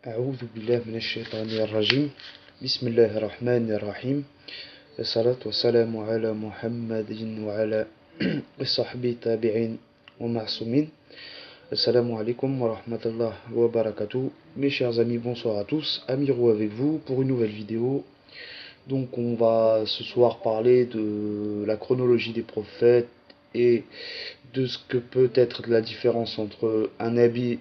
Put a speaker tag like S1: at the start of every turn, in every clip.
S1: أعوذ بالله من الشيطان الرجيم بسم الله الرحمن الرحيم الصلاة والسلام على محمد وعلى الصحب تابعين ومعصومين. Assalamu alaikum wa rahmatullah wa barakatuh. Mes chers amis, bonsoir à tous. Amirou avec vous pour une nouvelle vidéo. Donc on va ce soir parler de la chronologie des prophètes et de ce que peut être la différence entre un nabi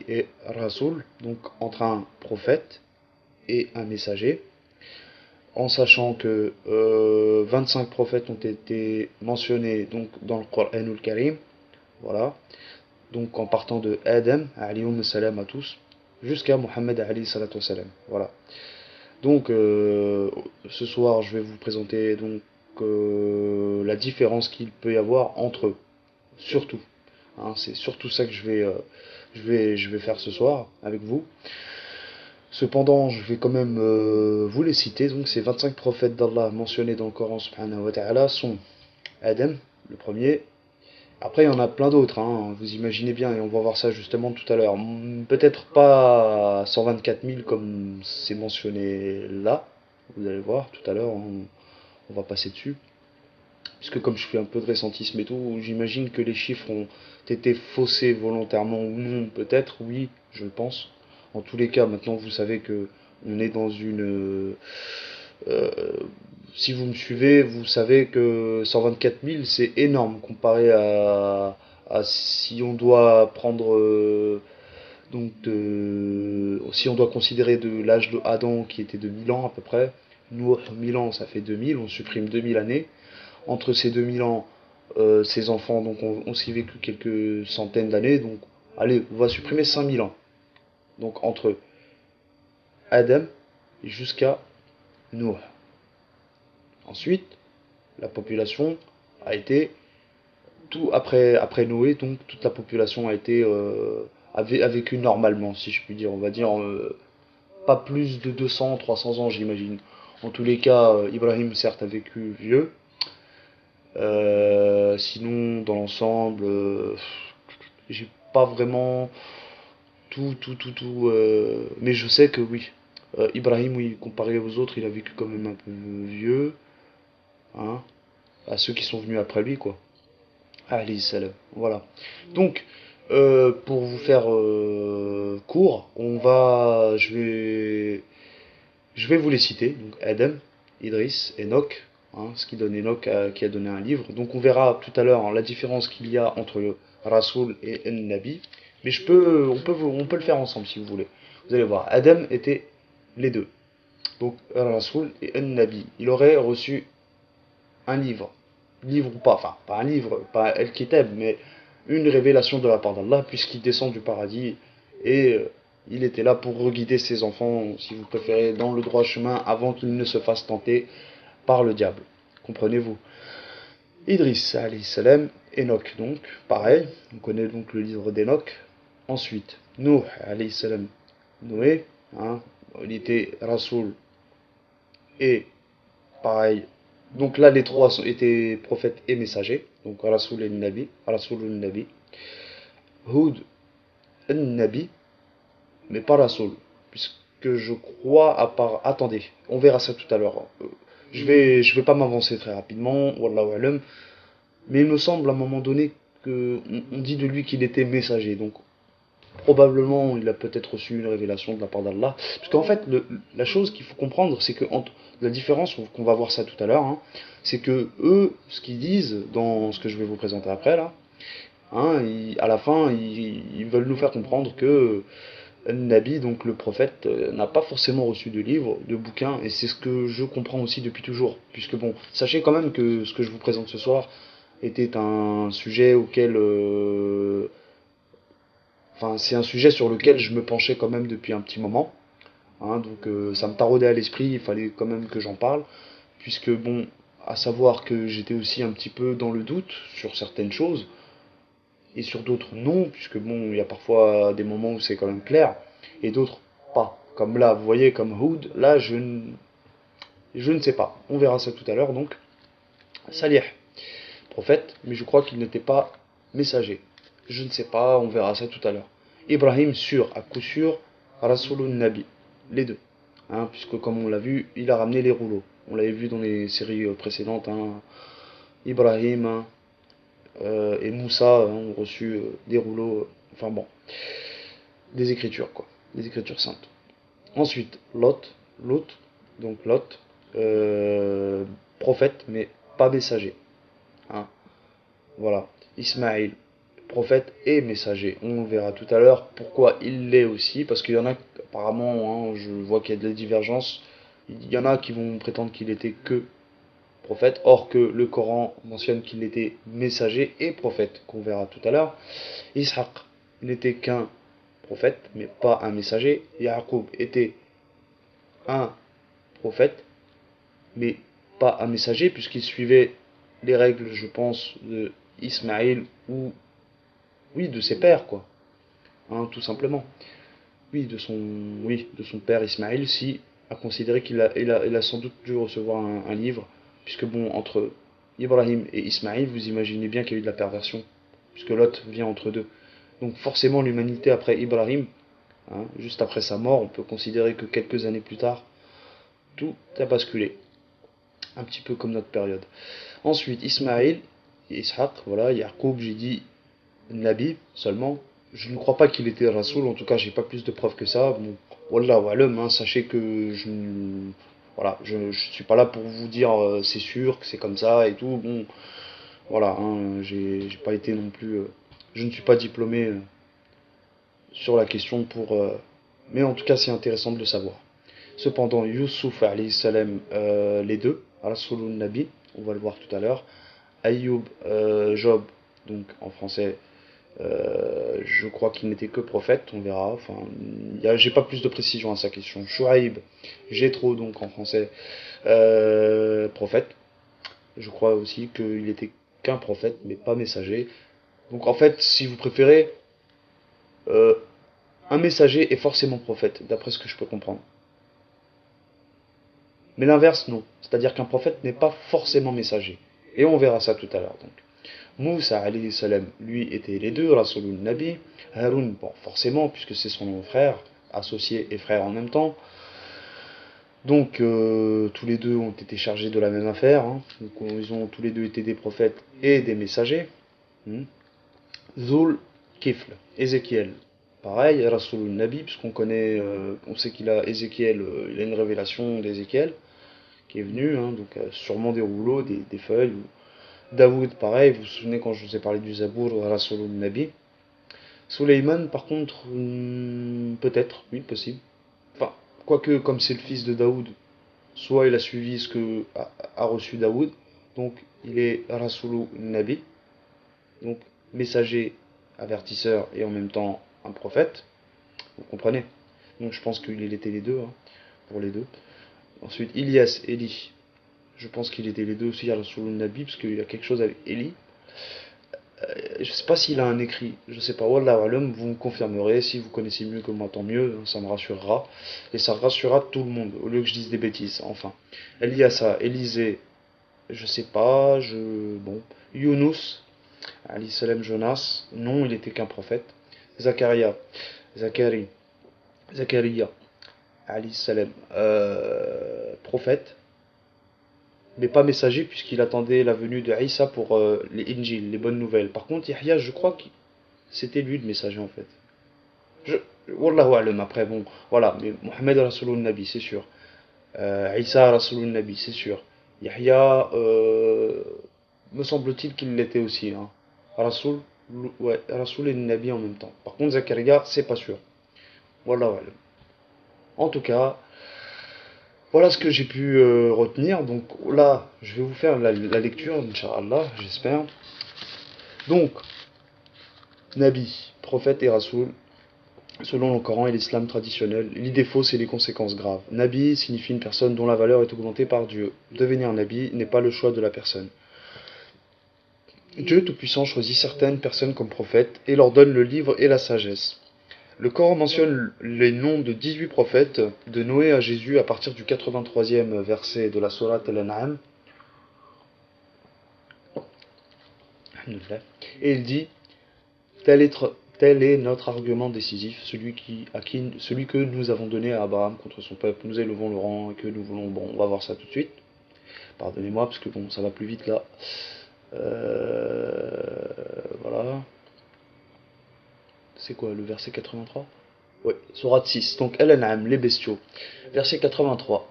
S1: et rasoul, donc entre un prophète et un messager, en sachant que 25 prophètes ont été mentionnés donc dans le Coran al-Karim, voilà, donc en partant de Adam, alayhi salam à tous, jusqu'à Mohammed alayhi salatu wassalam, voilà. Donc ce soir je vais vous présenter donc la différence qu'il peut y avoir entre eux, surtout. Hein, c'est surtout ça que je vais faire ce soir avec vous. Cependant, je vais quand même vous les citer. Donc ces 25 prophètes d'Allah mentionnés dans le Coran subhanahu wa ta'ala sont Adam, le premier. Après, il y en a plein d'autres, hein, vous imaginez bien, et on va voir ça justement tout à l'heure. Peut-être pas 124 000 comme c'est mentionné là, vous allez voir tout à l'heure, on va passer dessus. Puisque comme je fais un peu de récentisme et tout, j'imagine que les chiffres ont été faussés volontairement ou non, peut-être, oui, je le pense. En tous les cas, maintenant vous savez que on est dans une... euh, si vous me suivez, vous savez que 124 000 c'est énorme comparé à si on doit prendre... si on doit considérer de l'âge de Adam qui était de 1000 ans à peu près, nous 1000 ans ça fait 2000, on supprime 2000 années. Entre ces 2000 ans, ces enfants donc, ont aussi vécu quelques centaines d'années. Donc, allez, on va supprimer 5000 ans. Donc, entre Adam jusqu'à Noah. Ensuite, la population a été, tout après Noé, donc toute la population a vécu normalement, si je puis dire. On va dire pas plus de 200, 300 ans, j'imagine. En tous les cas, Ibrahim, certes, a vécu vieux. Sinon, dans l'ensemble, j'ai pas vraiment tout. Mais je sais que oui. Ibrahim, oui, comparé aux autres, il a vécu quand même un peu vieux. Hein, à ceux qui sont venus après lui, quoi. Alayhi salam. Voilà. Donc, pour vous faire court, je vais vous les citer. Donc, Adam, Idris, Enoch, hein, ce qui donne Enoch qui a donné un livre. Donc on verra tout à l'heure hein, la différence qu'il y a entre le Rasoul et un Nabi. Mais on peut le faire ensemble si vous voulez. Vous allez voir, Adam était les deux. Donc un Rasoul et un Nabi. Il aurait reçu un livre. Livre ou pas, enfin pas un livre, pas El-Kitab, mais une révélation de la part d'Allah, puisqu'il descend du paradis et il était là pour guider ses enfants, si vous préférez, dans le droit chemin avant qu'ils ne se fassent tenter par le diable. Comprenez-vous? Idris, alayhi salam, Enoch, donc, pareil, on connaît donc le livre d'Enoch. Ensuite, Nuh, alayhi salam, Noé, hein, il était Rasoul et pareil. Donc là, les trois étaient prophètes et messagers, donc Rasoul et Nabi, Rasoul et Nabi. Houd, Nabi, mais pas Rasoul, puisque je crois à part... Attendez, on verra ça tout à l'heure. Je vais pas m'avancer très rapidement, wallahu alam, mais il me semble à un moment donné que on dit de lui qu'il était messager, donc probablement il a peut-être reçu une révélation de la part d'Allah. Parce qu'en fait, la chose qu'il faut comprendre, c'est que entre la différence, qu'on va voir ça tout à l'heure, hein, c'est que eux, ce qu'ils disent dans ce que je vais vous présenter après là, hein, à la fin, ils veulent nous faire comprendre que Nabi, donc le prophète, n'a pas forcément reçu de livre, de bouquin, et c'est ce que je comprends aussi depuis toujours. Puisque bon, sachez quand même que ce que je vous présente ce soir était un sujet auquel... Enfin, c'est un sujet sur lequel je me penchais quand même depuis un petit moment. Hein, donc ça me taraudait à l'esprit, il fallait quand même que j'en parle. Puisque bon, à savoir que j'étais aussi un petit peu dans le doute sur certaines choses et sur d'autres non, puisque bon, il y a parfois des moments où c'est quand même clair, et d'autres pas. Comme là, vous voyez, comme Hood, là, je ne sais pas. On verra ça tout à l'heure, donc. Salih, prophète, mais je crois qu'il n'était pas messager. Je ne sais pas, on verra ça tout à l'heure. Ibrahim, sûr, à coup sûr, Rasulun Nabi, les deux. Hein, puisque comme on l'a vu, il a ramené les rouleaux. On l'avait vu dans les séries précédentes. Hein, Ibrahim et Moussa ont reçu des rouleaux, enfin bon, des écritures quoi, des écritures saintes. Ensuite, Lot, donc Lot, prophète mais pas messager. Hein, voilà, Ismaïl, prophète et messager. On verra tout à l'heure pourquoi il l'est aussi, parce qu'il y en a apparemment, hein, je vois qu'il y a des divergences. Il y en a qui vont prétendre qu'il était que prophète, or que le Coran mentionne qu'il était messager et prophète, qu'on verra tout à l'heure. Ishaq n'était qu'un prophète, mais pas un messager. Yaqub était un prophète, mais pas un messager, puisqu'il suivait les règles, je pense, de Ismaïl ou, oui, de ses pères, quoi, hein, tout simplement. Oui, de son père Ismaïl, si a considéré il a sans doute dû recevoir un livre, puisque bon, entre Ibrahim et Ismaïl, vous imaginez bien qu'il y a eu de la perversion, puisque Lot vient entre deux. Donc forcément, l'humanité après Ibrahim, hein, juste après sa mort, on peut considérer que quelques années plus tard, tout a basculé, un petit peu comme notre période. Ensuite, Ismaïl et Ishaq, voilà, Yaqub, j'ai dit Nabi seulement. Je ne crois pas qu'il était Rasoul, en tout cas, j'ai pas plus de preuves que ça. Bon, wallah wa'alam, hein, sachez que voilà, je suis pas là pour vous dire c'est sûr que c'est comme ça et tout. Bon, voilà, hein, j'ai pas été non plus, je ne suis pas diplômé sur la question pour, mais en tout cas, c'est intéressant de le savoir. Cependant, Youssouf alayhi salam, les deux, Rasoulun Nabi, on va le voir tout à l'heure. Ayoub, Job, donc en français, je crois qu'il n'était que prophète, on verra. Enfin, j'ai pas plus de précision à sa question. Shuaïb, Jéthro, donc en français, prophète. Je crois aussi qu'il était qu'un prophète, mais pas messager. Donc en fait, si vous préférez, euh, un messager est forcément prophète, d'après ce que je peux comprendre. Mais l'inverse, non. C'est-à-dire qu'un prophète n'est pas forcément messager. Et on verra ça tout à l'heure. Donc, Moussa alayhi salam, lui, était les deux, Rasulun Nabi. Haroun, bon, forcément, puisque c'est son frère, associé et frère en même temps. Donc, tous les deux ont été chargés de la même affaire. Hein. Donc, ils ont tous les deux été des prophètes et des messagers. Hmm. Zul Kifl, Ézéchiel. Pareil, Rasulun Nabi, puisqu'on connaît, on sait qu'il a Ézéchiel, il a une révélation d'Ézéchiel qui est venue, hein, donc sûrement des rouleaux, des feuilles. Daoud, pareil, vous vous souvenez quand je vous ai parlé du Zabour, Rasulun Nabi. Suleiman, par contre, peut-être, oui, possible. Enfin, quoique, comme c'est le fils de Daoud, soit il a suivi ce que a reçu Daoud, donc il est Rasulun Nabi, donc messager, avertisseur et en même temps un prophète, vous comprenez. Donc je pense qu'il était les deux, hein, pour les deux. Ensuite, Ilias, Eli, je pense qu'il était les deux aussi à Rasulun Nabi, parce qu'il y a quelque chose avec Eli. Je sais pas s'il a un écrit, je sais pas, Wallah alam, vous me confirmerez, si vous connaissez mieux que moi, tant mieux, ça me rassurera, et ça rassurera tout le monde, au lieu que je dise des bêtises, enfin. Eliasa, Élisée, je sais pas, bon. Younous, Ali Salem Jonas, non, il était qu'un prophète. Zacharia, Zachari, Zacharia, Ali Salem, prophète, mais pas messager puisqu'il attendait la venue de Isa pour les Injil, les bonnes nouvelles. Par contre, Yahya, je crois que c'était lui le messager en fait. Je, Wallahu alam, après bon, voilà, mais Mohamed Rasulun Nabi, c'est sûr. Isa Rasulun Nabi, c'est sûr. Yahya, me semble-t-il qu'il l'était aussi. Hein. Rasoul, ouais, Rasoul et Nabi en même temps. Par contre, Zakaria, c'est pas sûr. Wallahu alam. En tout cas, voilà ce que j'ai pu retenir. Donc là, je vais vous faire la lecture, Inch'Allah, j'espère. Donc, Nabi, prophète et Rasoul, selon le Coran et l'islam traditionnel, l'idée fausse et les conséquences graves. Nabi signifie une personne dont la valeur est augmentée par Dieu. Devenir Nabi n'est pas le choix de la personne. Dieu Tout-Puissant choisit certaines personnes comme prophètes et leur donne le livre et la sagesse. Le Coran mentionne les noms de 18 prophètes, de Noé à Jésus à partir du 83e verset de la sourate Al-An'am. Et il dit, Tel est notre argument décisif, celui que nous avons donné à Abraham contre son peuple. Nous élevons le rang et que nous voulons. Bon, on va voir ça tout de suite. Pardonnez-moi, parce que bon, ça va plus vite là. Voilà. C'est quoi le verset 83? Oui, Sourate 6. Donc, Al-An'am, les bestiaux. Verset 83.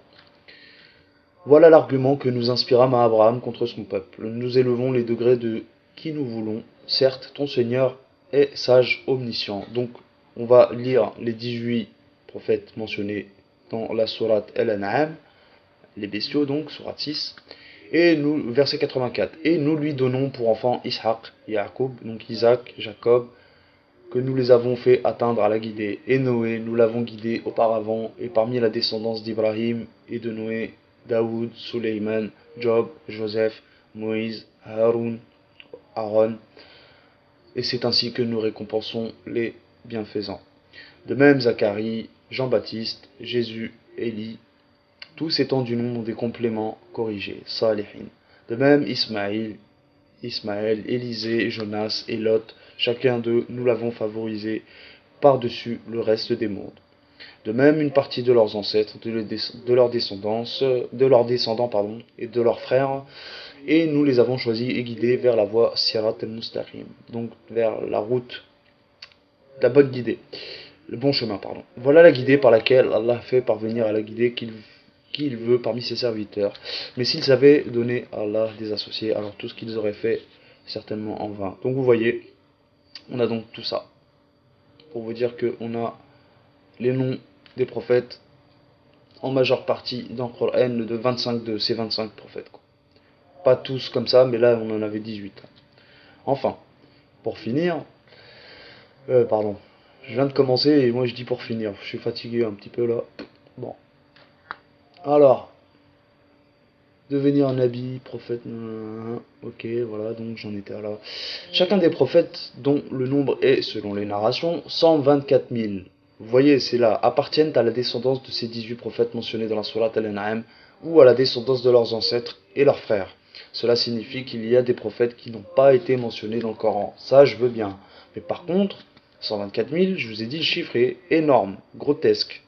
S1: Voilà l'argument que nous inspirâmes à Abraham contre son peuple. Nous élevons les degrés de qui nous voulons. Certes, ton Seigneur est sage, omniscient. Donc, on va lire les 18 prophètes mentionnés dans la sourate Al-An'am, les bestiaux donc, sourate 6. Et nous, verset 84. Et nous lui donnons pour enfants Ishaq, Yaakov, donc Isaac, Jacob, que nous les avons fait atteindre à la guidée. Et Noé, nous l'avons guidé auparavant, et parmi la descendance d'Ibrahim et de Noé, Daoud, Suleiman, Job, Joseph, Moïse, Aaron, et c'est ainsi que nous récompensons les bienfaisants. De même Zacharie, Jean-Baptiste, Jésus, Élie, tous étant du nom des compléments corrigés, Salihin. De même Ismaël, Élisée, Jonas et Lot, chacun d'eux, nous l'avons favorisé par-dessus le reste des mondes. De même, une partie de leurs ancêtres, de leurs descendants, et de leurs frères, et nous les avons choisis et guidés vers la voie Sirat al-Mustaqim, donc vers la route, la bonne guidée, le bon chemin, pardon. Voilà la guidée par laquelle Allah fait parvenir à la guidée qu'il veut parmi ses serviteurs. Mais s'ils avaient donné à Allah des associés, alors tout ce qu'ils auraient fait, certainement en vain. Donc vous voyez, on a donc tout ça. Pour vous dire qu'on a les noms des prophètes, en majeure partie dans le Coran, de 25 de ces 25 prophètes. Quoi. Pas tous comme ça, mais là on en avait 18. Enfin, pour finir, pardon, je viens de commencer et moi je dis pour finir, je suis fatigué un petit peu là. Bon. Alors, devenir un nabi, prophète, ok, voilà, donc j'en étais là. Chacun des prophètes, dont le nombre est, selon les narrations, 124 000. Vous voyez, c'est là, appartiennent à la descendance de ces 18 prophètes mentionnés dans la sourate Al-An'am, ou à la descendance de leurs ancêtres et leurs frères. Cela signifie qu'il y a des prophètes qui n'ont pas été mentionnés dans le Coran. Ça, je veux bien. Mais par contre, 124 000, je vous ai dit, le chiffre est énorme, grotesque.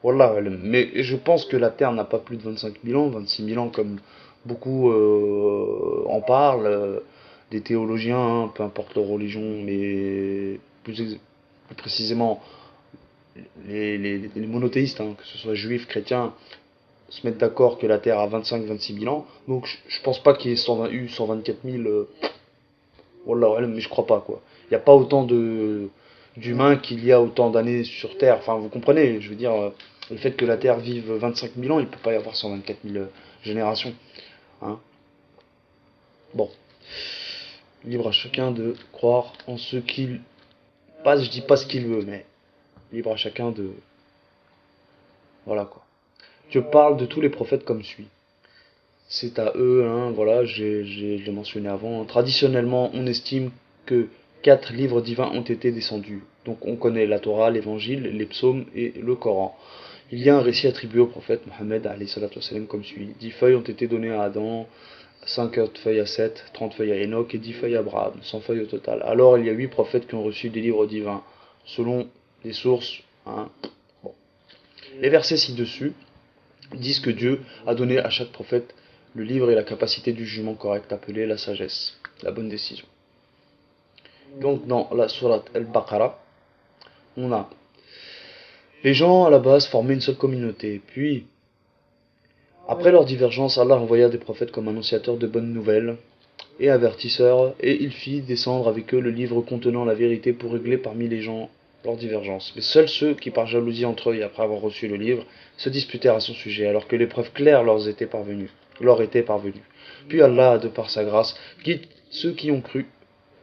S1: Wallah, mais je pense que la Terre n'a pas plus de 25 000 ans, 26 000 ans comme beaucoup en parlent, des théologiens, hein, peu importe leur religion, mais plus précisément les monothéistes, hein, que ce soit juifs, chrétiens, se mettent d'accord que la Terre a 25-26 000 ans. Donc je pense pas qu'il y ait eu 124 000. Wallah, mais je crois pas quoi. Il n'y a pas autant d'humains qu'il y a autant d'années sur Terre. Enfin, vous comprenez, je veux dire, le fait que la Terre vive 25 000 ans, il ne peut pas y avoir 124 000 générations. Hein. Bon, libre à chacun de croire en ce qu'il... Pas, je dis pas ce qu'il veut, mais libre à chacun de... Voilà quoi. Dieu parle de tous les prophètes comme suit. C'est à eux, hein, voilà, je l'ai mentionné avant. Traditionnellement, on estime que 4 livres divins ont été descendus. Donc on connaît la Torah, l'Évangile, les psaumes et le Coran. Il y a un récit attribué au prophète Mohammed comme suit. 10 feuilles ont été données à Adam, 5 feuilles à Seth, 30 feuilles à Enoch et 10 feuilles à Abraham, 100 feuilles au total. Alors il y a 8 prophètes qui ont reçu des livres divins, selon les sources. Hein. Bon. Les versets ci-dessus disent que Dieu a donné à chaque prophète le livre et la capacité du jugement correct, appelé la sagesse, la bonne décision. Donc dans la sourate Al-Baqarah, on a les gens à la base formaient une seule communauté, puis après leur divergence, Allah envoya des prophètes comme annonciateurs de bonnes nouvelles et avertisseurs, et il fit descendre avec eux le livre contenant la vérité pour régler parmi les gens leurs divergences. Mais seuls ceux qui, par jalousie entre eux et après avoir reçu le livre, se disputèrent à son sujet, alors que les preuves claires leur étaient parvenues. Puis Allah, de par sa grâce, guide ceux qui ont cru,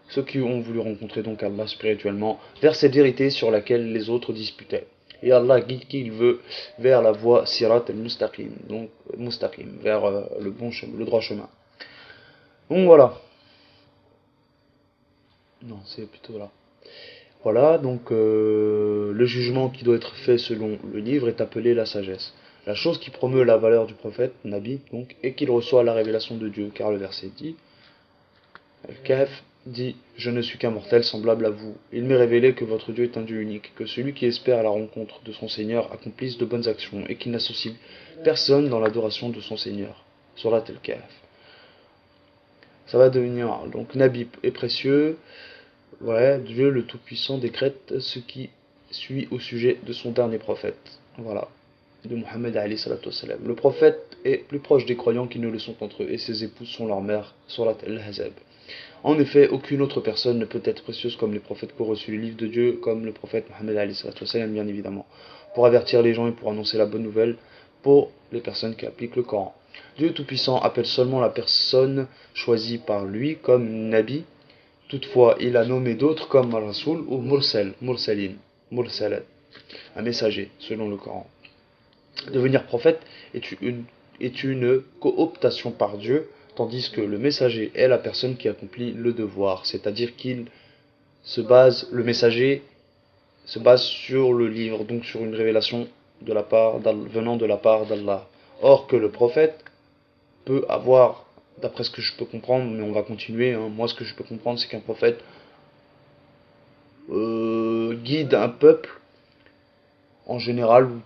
S1: ceux qui ont voulu rencontrer donc Allah spirituellement, vers cette vérité sur laquelle les autres disputaient. Et Allah guide qui il veut vers la voie Sirat al-Mustaqim, donc Mustaqim, vers le bon chemin, le droit chemin. Donc voilà. Non, c'est plutôt là. Voilà, donc le jugement qui doit être fait selon le livre est appelé la sagesse. La chose qui promeut la valeur du prophète, Nabi, donc, est qu'il reçoit la révélation de Dieu, car le verset dit, Al-Kahf, dit: Je ne suis qu'un mortel semblable à vous. Il m'est révélé que votre Dieu est un Dieu unique, que celui qui espère à la rencontre de son Seigneur accomplisse de bonnes actions et qu'il n'associe personne dans l'adoration de son Seigneur. Surat al-Kahf. Ça va devenir donc Nabi est précieux. Ouais, Dieu le Tout-Puissant décrète ce qui suit au sujet de son dernier prophète. Voilà, de Mohammed alayhi salatu wassalam. Le prophète est plus proche des croyants qui ne le sont entre eux, et ses épouses sont leurs mères. Surat al-Ahzab. En effet, aucune autre personne ne peut être précieuse comme les prophètes qui ont reçu les livres de Dieu, comme le prophète Mohammed alayhi salatu wassalam, bien évidemment, pour avertir les gens et pour annoncer la bonne nouvelle pour les personnes qui appliquent le Coran. Dieu Tout-Puissant appelle seulement la personne choisie par lui comme Nabi. Toutefois, il a nommé d'autres comme Rasoul ou Mursal, Mursalin, Mursalat, un messager, selon le Coran. Devenir prophète est une cooptation par Dieu, tandis que le messager est la personne qui accomplit le devoir, c'est-à-dire le messager se base sur le livre, donc sur une révélation venant de la part d'Allah. Or que le prophète peut avoir, d'après ce que je peux comprendre, mais on va continuer, hein, moi ce que je peux comprendre c'est qu'un prophète guide un peuple en général, ou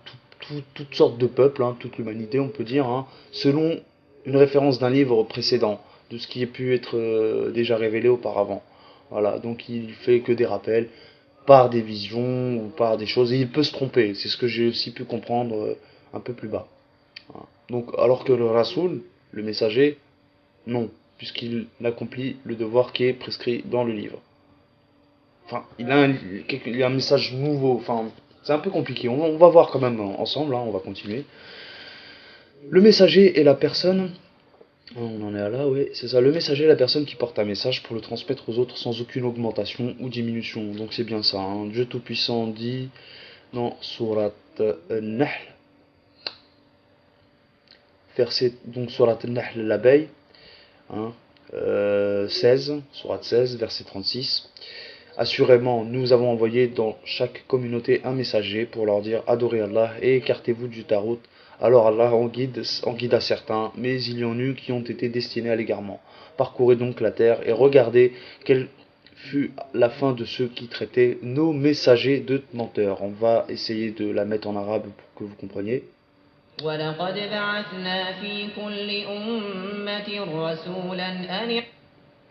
S1: toutes sortes de peuples, hein, toute l'humanité on peut dire, hein, selon une référence d'un livre précédent, de ce qui a pu être déjà révélé auparavant. Voilà, donc il fait que des rappels par des visions ou par des choses, et il peut se tromper, c'est ce que j'ai aussi pu comprendre un peu plus bas. Voilà. Donc, alors que le Rasoul, le messager, non, puisqu'il accomplit le devoir qui est prescrit dans le livre. Enfin, il a un message nouveau. Enfin, c'est un peu compliqué. On va voir quand même ensemble. Hein, on va continuer. Le messager est la personne. On en est à là, oui, c'est ça. Le messager est la personne qui porte un message pour le transmettre aux autres sans aucune augmentation ou diminution. Donc c'est bien ça. Hein. Dieu Tout-Puissant dit dans Surat Nahl, verset, donc Surat Nahl, l'abeille, hein, 16, Surat 16, verset 36. Assurément, nous avons envoyé dans chaque communauté un messager pour leur dire adorez Allah et écartez-vous du tarout. Alors Allah en guida certains, mais il y en eut qui ont été destinés à l'égarement. Parcourez donc la terre et regardez quelle fut la fin de ceux qui traitaient nos messagers de menteurs. On va essayer de la mettre en arabe pour que vous compreniez.
S2: ولقد بعثنا في كل أمة رسولا أن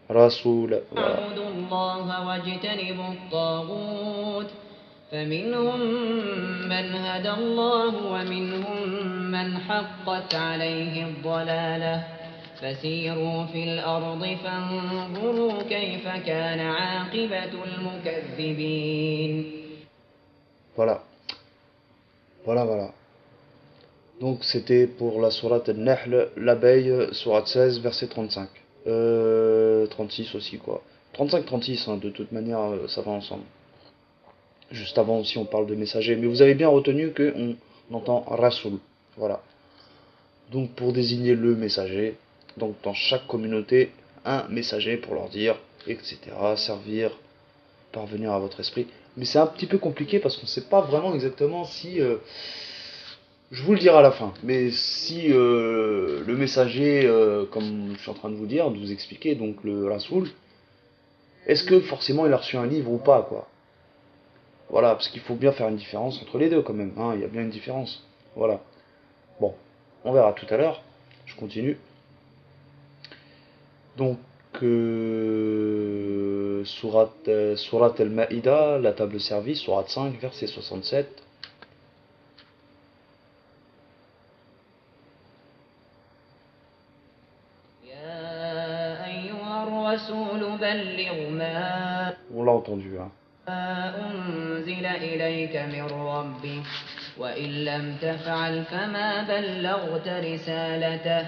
S1: Rasoul, voilà.
S2: اعبدوا الله واجتنبوا الطاغوت فمنهم من هدى الله ومنهم من حقت عليه الضلالة فسيروا في الأرض فانظروا كيف كان عاقبة المكذبين.
S1: Voilà, voilà. Donc c'était pour la sourate Al-Nahl, l'abeille, sourate 16, verset 35. 36 aussi, quoi. 35-36, hein, de toute manière, ça va ensemble. Juste avant aussi, on parle de messager. Mais vous avez bien retenu qu'on entend Rasoul. Voilà. Donc pour désigner le messager, donc dans chaque communauté, un messager pour leur dire, etc., servir, parvenir à votre esprit. Mais c'est un petit peu compliqué parce qu'on ne sait pas vraiment exactement si... je vous le dirai à la fin, mais si le messager, comme je suis en train de vous dire, de vous expliquer, donc le Rasoul, est-ce que forcément il a reçu un livre ou pas, quoi. Voilà, parce qu'il faut bien faire une différence entre les deux quand même, hein, il y a bien une différence. Voilà. Bon, on verra tout à l'heure. Je continue. Donc, Surat al-Ma'ida, la table service, Surat 5, verset 67.
S2: يا أيها الرسول بلغ ما
S1: On l'a entendu, hein.
S2: أنزل إليك من ربك وإن لم تفعل فما بلغت رسالته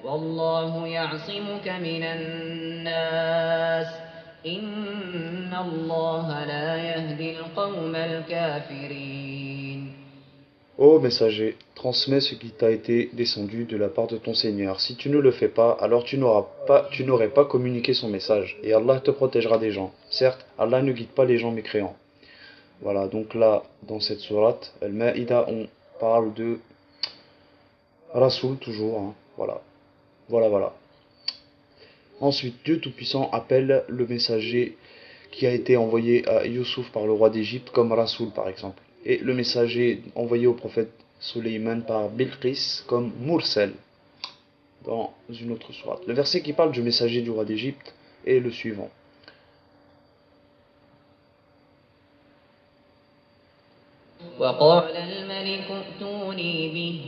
S2: والله يعصمك من الناس إن الله لا يهدي القوم الكافرين.
S1: Ô messager, transmets ce qui t'a été descendu de la part de ton Seigneur. Si tu ne le fais pas, alors tu n'aurais pas communiqué son message, et Allah te protégera des gens. Certes, Allah ne guide pas les gens mécréants. Voilà, donc là, dans cette sourate, Al-Ma'ida, on parle de Rasoul toujours, hein. Voilà. Ensuite, Dieu Tout-Puissant appelle le messager qui a été envoyé à Youssouf par le roi d'Égypte comme Rasoul par exemple. Et le messager envoyé au prophète Suleiman par Bilqis comme Mursal dans une autre sourate. Le verset qui parle du messager du roi d'Égypte est le suivant.
S2: وقال الملك ائتوني به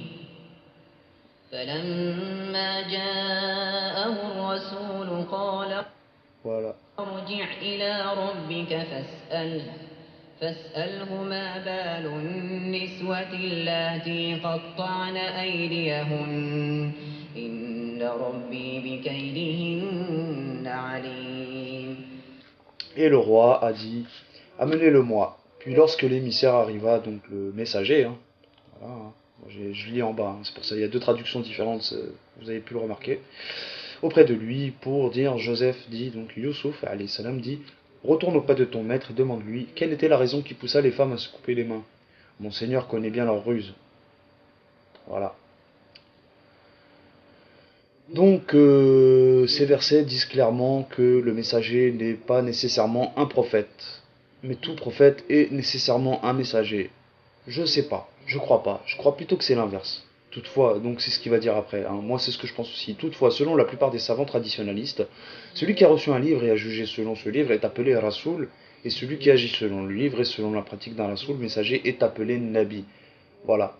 S2: فلما جاءه الرسول قال
S1: Voilà.
S2: ارجع إلى ربك فاسأله ما بال النسوة اللاتي قطعن أيديهن إن ربي بكيدهن عليم.
S1: Et le roi a dit, amenez-le-moi. Puis lorsque l'émissaire arriva, donc le messager, hein, voilà, hein, je lis en bas, hein, c'est pour ça il y a deux traductions différentes, vous avez pu le remarquer, auprès de lui pour dire, Joseph dit, donc Youssouf alayhi salam dit, retourne auprès de ton maître et demande-lui quelle était la raison qui poussa les femmes à se couper les mains. Mon Seigneur connaît bien leur ruse. Voilà. Donc ces versets disent clairement que le messager n'est pas nécessairement un prophète, mais tout prophète est nécessairement un messager. Je sais pas, je crois pas, je crois plutôt que c'est l'inverse. Toutefois, donc c'est ce qu'il va dire après, hein. Moi c'est ce que je pense aussi. Toutefois, selon la plupart des savants traditionnalistes, celui qui a reçu un livre et a jugé selon ce livre est appelé Rasoul, et celui qui agit selon le livre et selon la pratique d'un Rasoul, messager, est appelé Nabi. Voilà.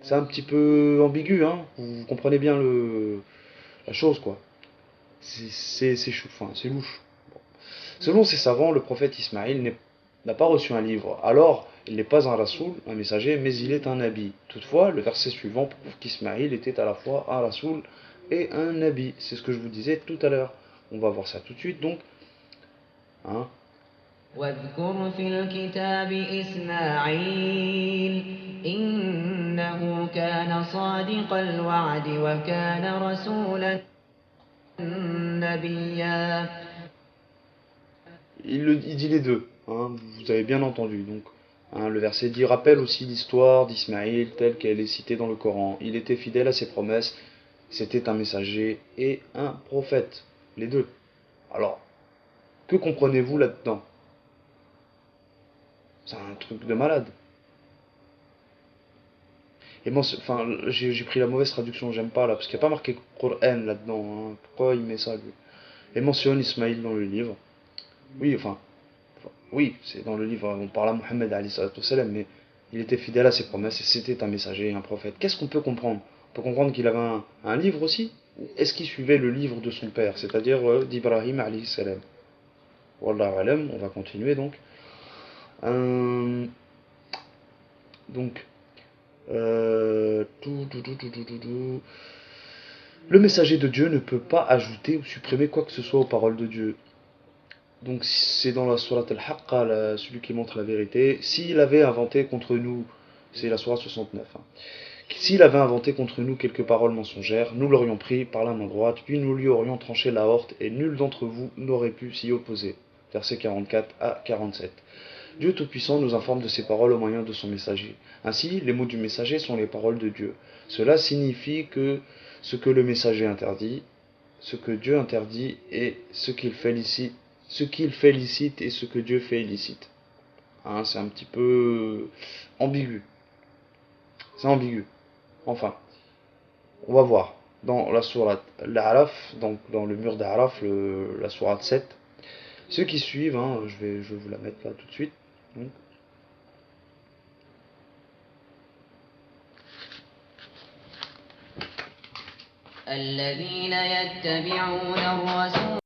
S1: C'est un petit peu ambigu, hein. Vous comprenez bien la chose, quoi. C'est louche. Selon ces savants, le prophète Ismaïl n'a pas reçu un livre. Alors, il n'est pas un rasoul, un messager, mais il est un nabi. Toutefois, le verset suivant prouve qu'Ismaïl était à la fois un rasoul et un nabi. C'est ce que je vous disais tout à l'heure. On va voir ça tout de suite, donc. Hein.
S2: واذكر في الكتاب إسماعيل إنه كان صادق الوعد وكان رسولا نبيا.
S1: Il dit les deux, hein, vous avez bien entendu. Donc, hein, le verset dit rappelle aussi l'histoire d'Ismaïl telle qu'elle est citée dans le Coran. Il était fidèle à ses promesses, c'était un messager et un prophète. Les deux. Alors, que comprenez-vous là-dedans? C'est un truc de malade. Et moi, enfin, j'ai pris la mauvaise traduction, j'aime pas là, parce qu'il n'y a pas marqué Qur'an là-dedans. Hein. Pourquoi il met ça lui? Et mentionne Ismaïl dans le livre. Oui, oui, c'est dans le livre, on parle à Mohammed alayhi salatu wassalam, mais il était fidèle à ses promesses et c'était un messager, un prophète. Qu'est-ce qu'on peut comprendre? On peut comprendre qu'il avait un livre aussi? Est-ce qu'il suivait le livre de son père, c'est-à-dire d'Ibrahim alayhi salam? Wallahu alam, on va continuer donc. Euh, donc, le messager de Dieu ne peut pas ajouter ou supprimer quoi que ce soit aux paroles de Dieu. Donc c'est dans la sourate Al-Haqqa, celui qui montre la vérité. S'il avait inventé contre nous, c'est la sourate 69, hein. S'il avait inventé contre nous quelques paroles mensongères, nous l'aurions pris par la main droite, puis nous lui aurions tranché la horte, et nul d'entre vous n'aurait pu s'y opposer. Versets 44 à 47. Dieu Tout-Puissant nous informe de ses paroles au moyen de son messager. Ainsi, les mots du messager sont les paroles de Dieu. Cela signifie que ce que le messager interdit, ce que Dieu interdit et ce qu'il félicite et ce que Dieu fait illicite. Hein, c'est un petit peu ambigu. C'est ambigu. Enfin, on va voir. Dans la sourate Al-Araf, donc dans le mur d'Araf, la sourate 7, ceux qui suivent, hein, je vais vous la mettre là tout de suite. Donc,
S2: الذين يتبعون الرسول.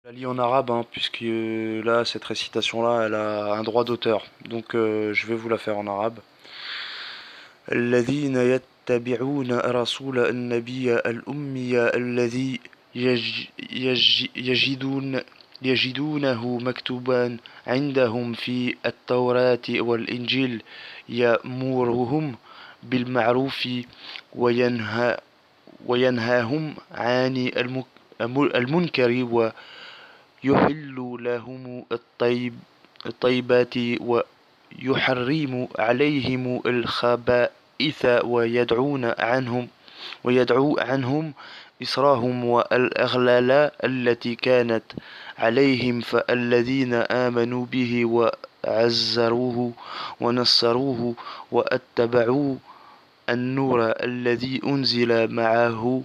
S1: je la lis en arabe, hein, puisque là, cette récitation-là, elle a un droit d'auteur. Donc, je vais vous la faire en arabe. الذين يتبعون رسول النبي الأمي الذي يجدونه مكتوبا عندهم في التوراة والإنجيل يأمرهم بالمعروف وينهاهم عن المنكر ويحل لهم الطيبات يحرم عليهم الخبائث ويدعو عنهم إصرهم والأغلال التي كانت عليهم فالذين آمنوا به وعزروه ونصروه واتبعوا النور الذي أنزل معه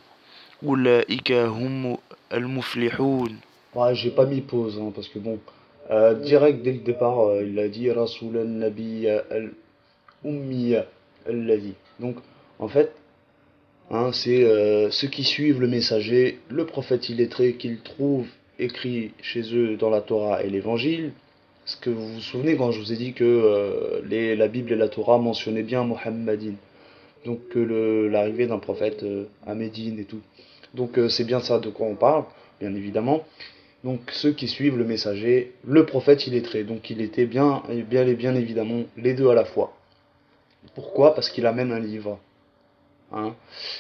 S1: أولئك هم المفلحون. Ouais, j'ai pas mis pause, hein, parce que bon, direct dès le départ, il a dit Rasulan Nabiya al-Ummiya al-Ladhi. Donc, en fait, hein, c'est ceux qui suivent le messager, le prophète illettré qu'ils trouvent écrit chez eux dans la Torah et l'Évangile. Est-ce que vous vous souvenez quand je vous ai dit que la Bible et la Torah mentionnaient bien Muhammadin, donc l'arrivée d'un prophète à Médine et tout. Donc c'est bien ça de quoi on parle, bien évidemment. Donc ceux qui suivent le messager, le prophète illettré, donc il était bien évidemment les deux à la fois. Pourquoi? Parce qu'il amène un livre. Hein.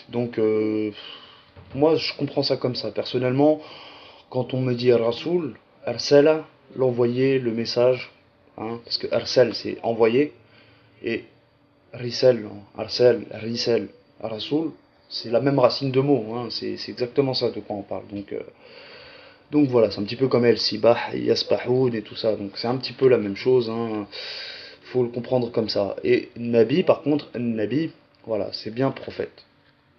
S1: Donc moi je comprends ça comme ça. Personnellement, quand on me dit Rasoul, Arsala, l'envoyer, le message, hein, parce que Arsal c'est envoyer, et Risal, Risal, Rasoul, c'est la même racine de mots, hein, c'est exactement ça de quoi on parle. Donc voilà, c'est un petit peu comme El Sibah, Yasbahoun et tout ça, donc c'est un petit peu la même chose, hein, faut le comprendre comme ça. Et Nabi, par contre, Nabi, voilà, c'est bien prophète.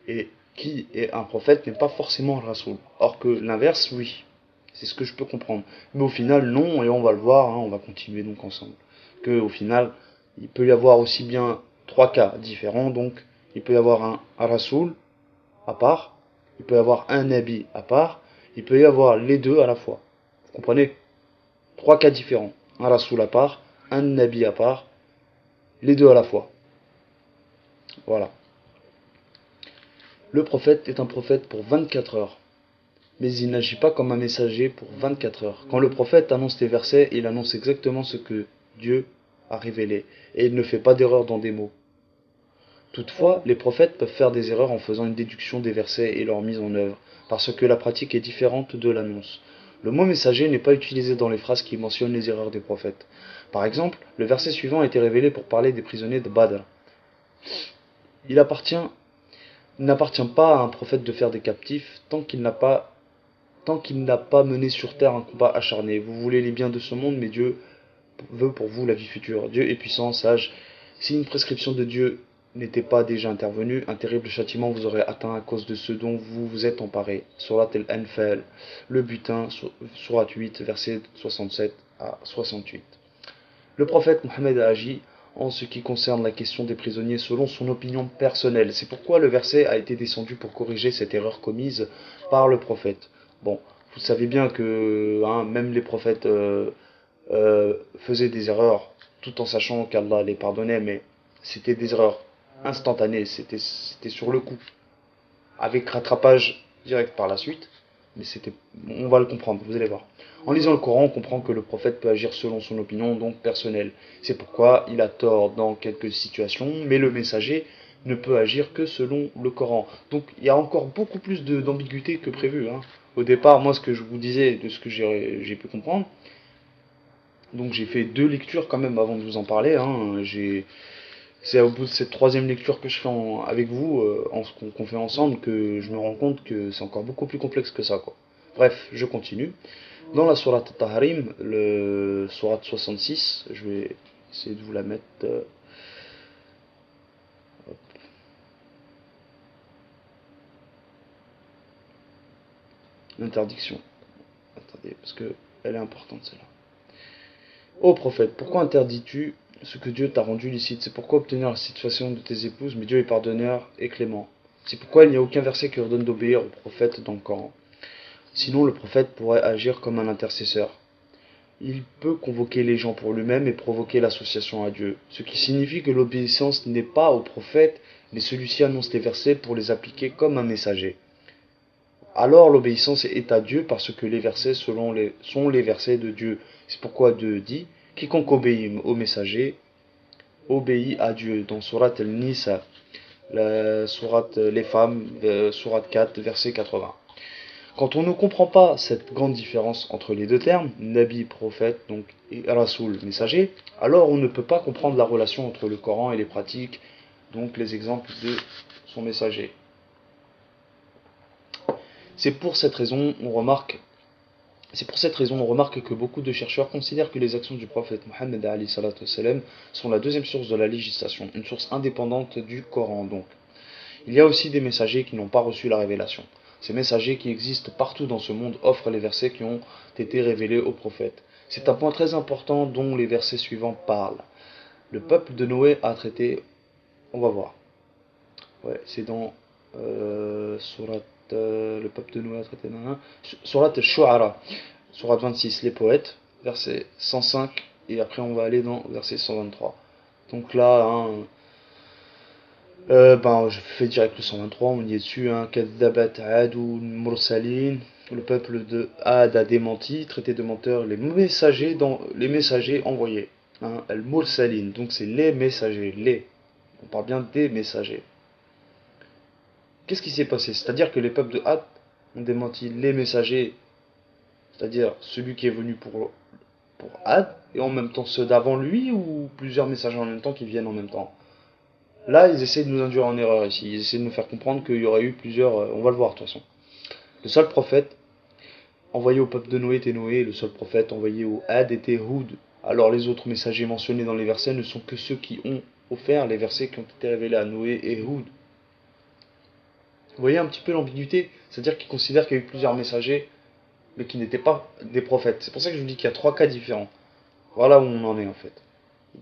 S1: Et qui est un prophète n'est pas forcément un Rasoul. Or que l'inverse, oui. C'est ce que je peux comprendre. Mais au final, non, et on va le voir, hein, on va continuer donc ensemble. Que au final, il peut y avoir aussi bien trois cas différents, donc il peut y avoir un Rasoul à part, il peut y avoir un Nabi à part, il peut y avoir les deux à la fois. Vous comprenez? Trois cas différents. Un Rasoul à part, un Nabi à part, les deux à la fois. Voilà. Le prophète est un prophète pour 24 heures. Mais il n'agit pas comme un messager pour 24 heures. Quand le prophète annonce des versets, il annonce exactement ce que Dieu a révélé. Et il ne fait pas d'erreur dans des mots. Toutefois, les prophètes peuvent faire des erreurs en faisant une déduction des versets et leur mise en œuvre, parce que la pratique est différente de l'annonce. Le mot messager n'est pas utilisé dans les phrases qui mentionnent les erreurs des prophètes. Par exemple, le verset suivant a été révélé pour parler des prisonniers de Badr. Il n'appartient pas à un prophète de faire des captifs tant qu'il n'a pas mené sur terre un combat acharné. Vous voulez les biens de ce monde, mais Dieu veut pour vous la vie future. Dieu est puissant, sage. Si une prescription de Dieu n'était pas déjà intervenue, un terrible châtiment vous aurait atteint à cause de ce dont vous vous êtes emparé. Surat al-Anfal, le butin, Surat 8, versets 67 à 68. Le prophète Mohammed a agi en ce qui concerne la question des prisonniers selon son opinion personnelle. C'est pourquoi le verset a été descendu pour corriger cette erreur commise par le prophète. Bon, vous savez bien que hein, même les prophètes faisaient des erreurs tout en sachant qu'Allah les pardonnait, mais c'était des erreurs instantanées, c'était sur le coup, avec rattrapage direct par la suite. Mais on va le comprendre, vous allez voir. En lisant le Coran, on comprend que le prophète peut agir selon son opinion, donc personnelle. C'est pourquoi il a tort dans quelques situations, mais le messager ne peut agir que selon le Coran. Donc il y a encore beaucoup plus d'ambiguïté que prévu. Hein. Au départ, moi, ce que je vous disais, de ce que j'ai pu comprendre, donc j'ai fait deux lectures quand même avant de vous en parler. Hein. C'est au bout de cette troisième lecture que je fais avec vous, qu'on fait ensemble, que je me rends compte que c'est encore beaucoup plus complexe que ça, quoi. Bref, je continue. Dans la sourate Tahrim, le sourate 66, je vais essayer de vous la mettre. L'interdiction. Attendez, parce que elle est importante celle-là. Ô prophète, pourquoi interdis-tu ce que Dieu t'a rendu licite? C'est pourquoi obtenir la satisfaction de tes épouses, mais Dieu est pardonneur et clément. C'est pourquoi il n'y a aucun verset qui ordonne d'obéir au prophète dans le Coran. Sinon, le prophète pourrait agir comme un intercesseur. Il peut convoquer les gens pour lui-même et provoquer l'association à Dieu, ce qui signifie que l'obéissance n'est pas au prophète, mais celui-ci annonce les versets pour les appliquer comme un messager. Alors l'obéissance est à Dieu parce que les versets sont les versets de Dieu. C'est pourquoi Dieu dit « Quiconque obéit au messager obéit à Dieu » dans Surat al-Nisa, la Surat les femmes, Surat 4, verset 80. Quand on ne comprend pas cette grande différence entre les deux termes, Nabi, prophète, donc, et Rasoul, messager, alors on ne peut pas comprendre la relation entre le Coran et les pratiques, donc les exemples de son messager. C'est pour cette raison, on remarque que beaucoup de chercheurs considèrent que les actions du prophète Mohammed sont la deuxième source de la législation, une source indépendante du Coran donc. Il y a aussi des messagers qui n'ont pas reçu la révélation. Ces messagers qui existent partout dans ce monde offrent les versets qui ont été révélés au prophète. C'est un point très important dont les versets suivants parlent. Le peuple de Noé a traité, on va voir. Ouais, c'est dans le peuple de Noé a traité Surat al-Shu'ara, Surat 26, les poètes, verset 105, et après on va aller dans verset 123. Donc là, je fais direct le 123, on y est dessus, Kaddabat Adou Mursalin, le peuple de Ad a démenti, traité de menteurs les messagers envoyés. Al-Mursalin, donc c'est les messagers, on parle bien des messagers. Qu'est-ce qui s'est passé? C'est-à-dire que les peuples de Had ont démenti les messagers, c'est-à-dire celui qui est venu pour Had, et en même temps ceux d'avant lui, ou plusieurs messagers en même temps qui viennent en même temps. Là, ils essaient de nous induire en erreur ici. Ils essaient de nous faire comprendre qu'il y aurait eu plusieurs. On va le voir de toute façon. Le seul prophète envoyé au peuple de Noé était Noé, le seul prophète envoyé au Had était Houd. Alors les autres messagers mentionnés dans les versets ne sont que ceux qui ont offert les versets qui ont été révélés à Noé et Houd. Vous voyez un petit peu l'ambiguïté? C'est-à-dire qu'ils considèrent qu'il y a eu plusieurs messagers, mais qui n'étaient pas des prophètes. C'est pour ça que je vous dis qu'il y a trois cas différents. Voilà où on en est en fait.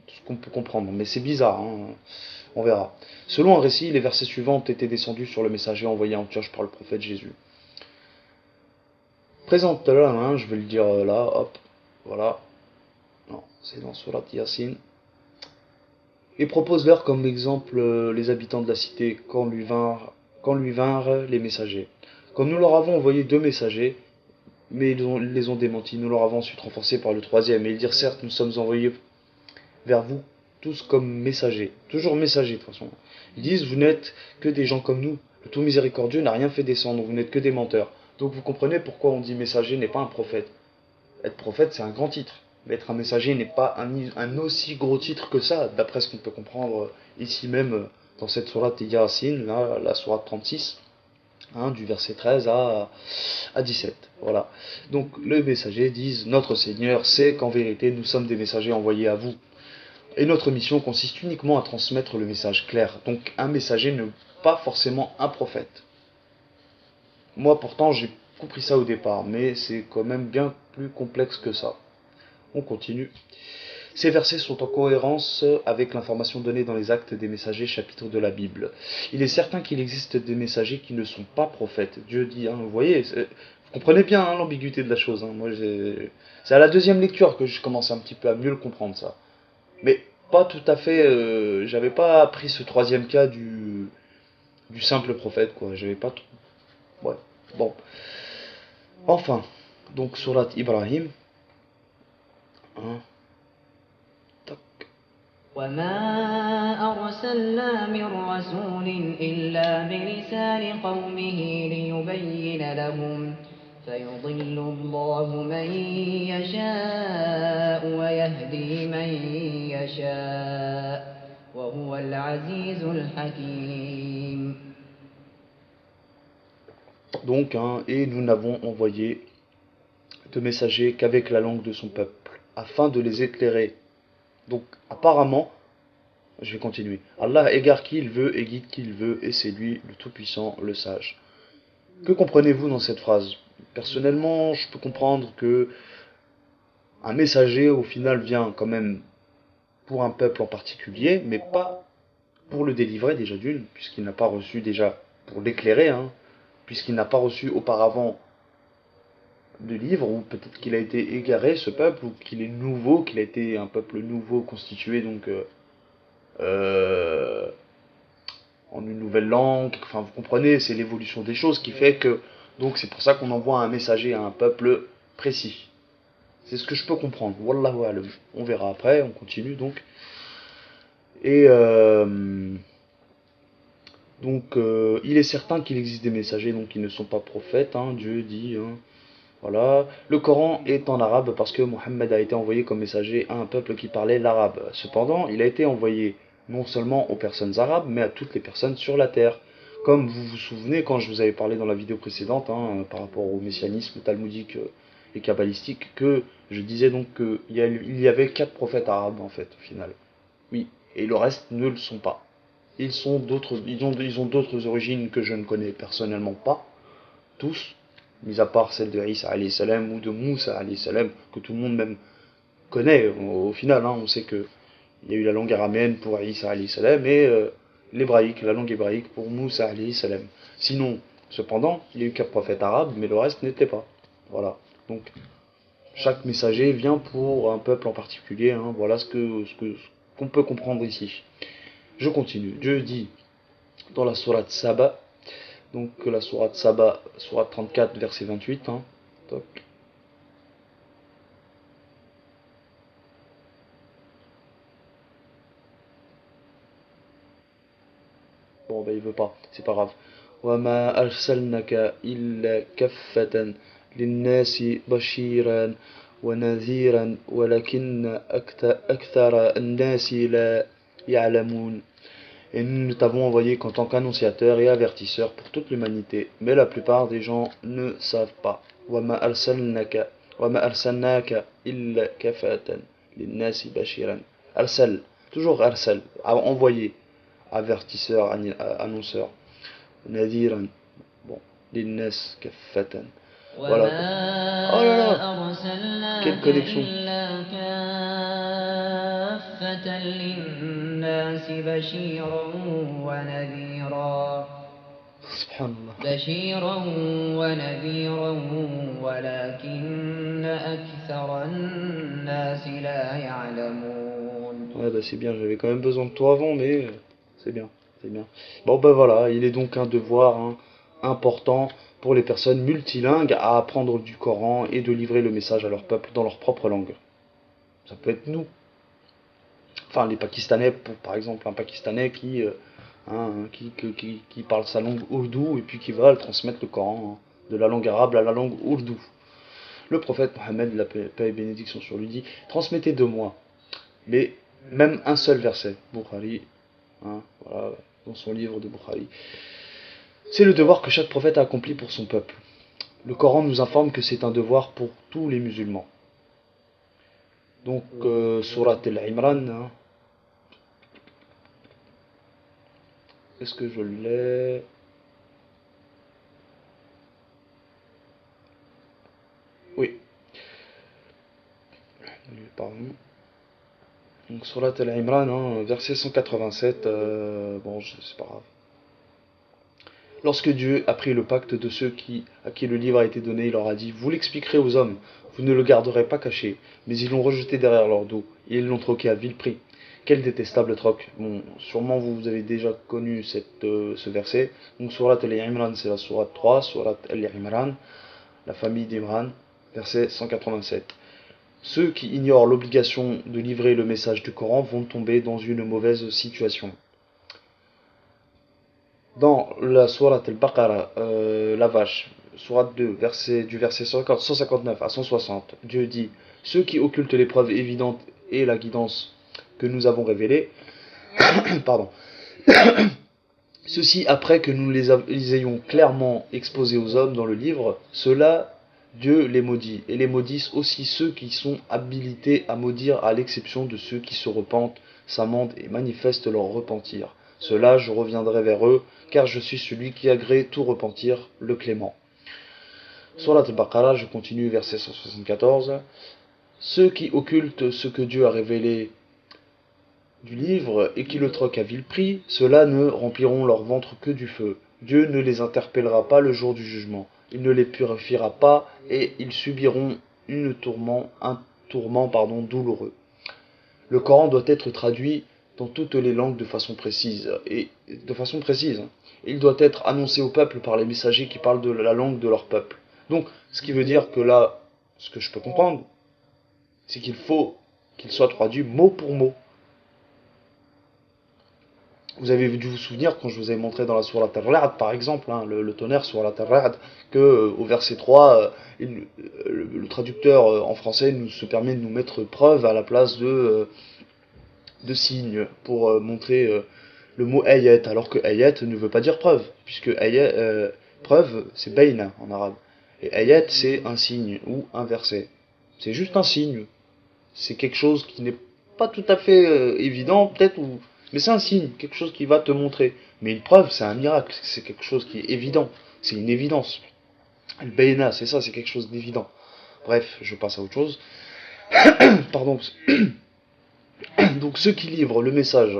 S1: Tout ce qu'on peut comprendre. Mais c'est bizarre, on verra. Selon un récit, les versets suivants ont été descendus sur le messager envoyé en Antioche par le prophète Jésus. Présente là, je vais le dire là, hop, voilà. Non, c'est dans Surat Yasin. Et propose-leur comme exemple les habitants de la cité quand lui vinrent les messagers. Comme nous leur avons envoyé deux messagers, mais ils les ont démentis. Nous leur avons ensuite renforcé par le troisième. Et ils dirent certes, nous sommes envoyés vers vous tous comme messagers. Toujours messagers de toute façon. Ils disent, vous n'êtes que des gens comme nous. Le tout miséricordieux n'a rien fait descendre, vous n'êtes que des menteurs. Donc vous comprenez pourquoi on dit messager n'est pas un prophète. Être prophète, c'est un grand titre. Mais être un messager n'est pas un aussi gros titre que ça, d'après ce qu'on peut comprendre ici même dans cette sourate Yasin, là, la sourate 36. Du verset 13 à 17. Voilà. Donc les messagers disent, notre Seigneur sait qu'en vérité nous sommes des messagers envoyés à vous. Et notre mission consiste uniquement à transmettre le message clair. Donc un messager n'est pas forcément un prophète. Moi pourtant j'ai compris ça au départ, mais c'est quand même bien plus complexe que ça. On continue. Ces versets sont en cohérence avec l'information donnée dans les Actes des messagers, chapitre de la Bible. Il est certain qu'il existe des messagers qui ne sont pas prophètes. Dieu dit, vous voyez, vous comprenez bien l'ambiguïté de la chose. Moi, c'est à la deuxième lecture que je commence un petit peu à mieux le comprendre ça. Mais pas tout à fait. J'avais pas appris ce troisième cas du simple prophète, quoi. J'avais pas trop. Ouais. Bon. Enfin, donc surat Ibrahim.
S2: وما أرسلنا من رسول إلا بلسان قومه ليبين لهم فيضل الله من يشاء ويهدي من يشاء وهو العزيز الحكيم.
S1: Donc, et nous n'avons envoyé de messagers qu'avec la langue de son peuple, afin de les éclairer. Donc, apparemment, je vais continuer. Allah égare qui il veut et guide qui il veut, et c'est lui le Tout-Puissant, le Sage. Que comprenez-vous dans cette phrase? Personnellement, je peux comprendre que un messager, au final, vient quand même pour un peuple en particulier, mais pas pour le délivrer déjà d'une, puisqu'il n'a pas reçu déjà pour l'éclairer, puisqu'il n'a pas reçu auparavant de livre, ou peut-être qu'il a été égaré, ce peuple, ou qu'il est nouveau, qu'il a été un peuple nouveau constitué, donc en une nouvelle langue, enfin vous comprenez, c'est l'évolution des choses qui fait que, donc c'est pour ça qu'on envoie un messager à un peuple précis. C'est ce que je peux comprendre. Wallahu alam. On verra après, on continue donc. Et Donc il est certain qu'il existe des messagers donc qui ne sont pas prophètes, hein, Dieu dit, hein, voilà. Le Coran est en arabe parce que Mohammed a été envoyé comme messager à un peuple qui parlait l'arabe. Cependant, il a été envoyé non seulement aux personnes arabes, mais à toutes les personnes sur la terre. Comme vous vous souvenez quand je vous avais parlé dans la vidéo précédente, hein, par rapport au messianisme talmudique et kabbalistique, que je disais donc qu'il y avait 4 prophètes arabes en fait, au final. Oui, et le reste ne le sont pas. Ils ont d'autres origines que je ne connais personnellement pas, tous, mis à part celle de Isa alayhi salam ou de Moussa alayhi salam, que tout le monde même connaît au final, hein, on sait que il y a eu la langue araméenne pour Isa alayhi salam et l'hébraïque, la langue hébraïque pour Moussa alayhi salam. Sinon, cependant, il y a eu 4 prophètes arabes, mais le reste n'était pas. Voilà. Donc, chaque messager vient pour un peuple en particulier, hein, voilà qu'on peut comprendre ici. Je continue. Dieu dit dans la sourate Saba, donc la sourate Saba, sourate 34, verset 28. Hein, toc. Bon, ben il veut pas, c'est pas grave. وَمَا أَرْسَلْنَاكَ إِلَّا كَفَّةً لِلنَّاسِ بَشِيرًا وَنَذِيرًا وَلَكِنَّ أَكْثَرَ النَّاسِ لَا يَعْلَمُونَ. Et nous ne t'avons envoyé qu'en tant qu'annonciateur et avertisseur pour toute l'humanité, mais la plupart des gens ne savent pas. وَمَا أَرْسَلْنَاكَ إِلَّا كَفَّةً لِلنَّاسِ بَشِيرًا. Arsal, toujours arsal, envoyé, avertisseur, annonceur. Nadiran, bon, linnas kaffatan. Voilà.
S2: وما
S1: Oh là là, quelle
S2: أرسلناك
S1: connexion.
S2: إلا كافة للناس ونذيرا
S1: Subhanallah.
S2: بشيرا ونذيرا ولكن أكثر الناس لا يعلمون.
S1: Ouais, bah c'est bien, j'avais quand même besoin de toi avant, mais c'est bien, c'est bien. Bon, bah voilà, il est donc un devoir hein, important pour les personnes multilingues à apprendre du Coran et de livrer le message à leur peuple dans leur propre langue. Ça peut être nous, enfin les Pakistanais, par exemple, un Pakistanais qui parle sa langue ourdou et puis qui va le transmettre le Coran hein, de la langue arabe à la langue ourdou. Le prophète Mohammed, la paix et bénédiction sur lui, dit transmettez de moi, mais même un seul verset, Bukhari, hein, voilà, dans son livre de Bukhari. C'est le devoir que chaque prophète a accompli pour son peuple. Le Coran nous informe que c'est un devoir pour tous les musulmans. Donc, Surat al-Imran, hein, est-ce que je l'ai? Oui, pardon. Donc Surat al-Imran, hein, verset 187, bon, c'est pas grave. Lorsque Dieu a pris le pacte de ceux à qui le livre a été donné, il leur a dit, vous l'expliquerez aux hommes, vous ne le garderez pas caché, mais ils l'ont rejeté derrière leur dos, et ils l'ont troqué à vil prix. Quel détestable troc. Bon, sûrement vous avez déjà connu ce verset. Donc Surat al-Imran, c'est la Surat 3, Surat al-Imran, la famille d'Imran, verset 187. Ceux qui ignorent l'obligation de livrer le message du Coran vont tomber dans une mauvaise situation. Dans la sourate al-Baqarah, la vache, sourate 2, du verset 159 à 160, Dieu dit ceux qui occultent les preuves évidentes et la guidance que nous avons révélée, pardon, ceci après que nous les ayons clairement exposés aux hommes dans le livre, cela Dieu les maudit, et les maudissent aussi ceux qui sont habilités à maudire à l'exception de ceux qui se repentent, s'amendent et manifestent leur repentir. Cela je reviendrai vers eux, car je suis celui qui agrée tout repentir, le clément. Surat al-Baqarah, je continue, verset 174. Ceux qui occultent ce que Dieu a révélé du livre et qui le troquent à vil prix, ceux-là ne rempliront leur ventre que du feu. Dieu ne les interpellera pas le jour du jugement. Il ne les purifiera pas et ils subiront un tourment douloureux. Le Coran doit être traduit dans toutes les langues de façon précise. Il doit être annoncé au peuple par les messagers qui parlent de la langue de leur peuple. Donc, ce qui veut dire que là, ce que je peux comprendre, c'est qu'il faut qu'il soit traduit mot pour mot. Vous avez dû vous souvenir quand je vous ai montré dans la sourate Ar-Ra'd par exemple, hein, le tonnerre sourate Ar-Ra'd, que au verset 3, le traducteur en français nous se permet de nous mettre preuve à la place de signe pour montrer le mot ayat, alors que ayat ne veut pas dire preuve, puisque ayat, preuve c'est bayna en arabe, et ayat c'est un signe ou un verset. C'est juste un signe, c'est quelque chose qui n'est pas tout à fait évident, peut-être, mais c'est un signe, quelque chose qui va te montrer. Mais une preuve, c'est un miracle, c'est quelque chose qui est évident, c'est une évidence. Le bayna, c'est ça, c'est quelque chose d'évident. Bref, je passe à autre chose. Pardon. Donc ceux qui livrent le message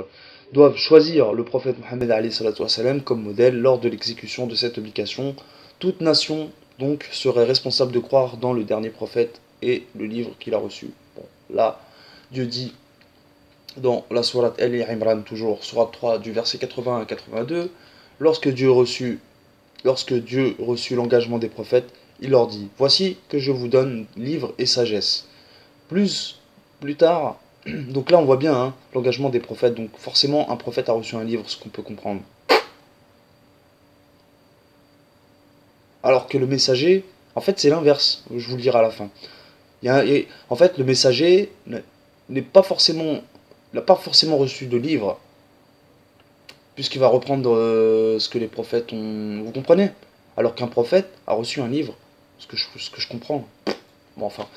S1: doivent choisir le prophète Mohammed comme modèle lors de l'exécution de cette obligation. Toute nation donc serait responsable de croire dans le dernier prophète et le livre qu'il a reçu. Bon, là, Dieu dit dans la sourate Ali Imran, toujours sourate 3 du verset 80 à 82, lorsque Dieu reçut l'engagement des prophètes, il leur dit: voici que je vous donne livre et sagesse. Plus tard, donc là on voit bien hein, l'engagement des prophètes, donc forcément un prophète a reçu un livre, ce qu'on peut comprendre. Alors que le messager, en fait c'est l'inverse, je vous le dirai à la fin. En fait le messager n'est pas forcément, n'a pas forcément reçu de livre, puisqu'il va reprendre ce que les prophètes ont. Vous comprenez? Alors qu'un prophète a reçu un livre, ce que je comprends. Bon, enfin,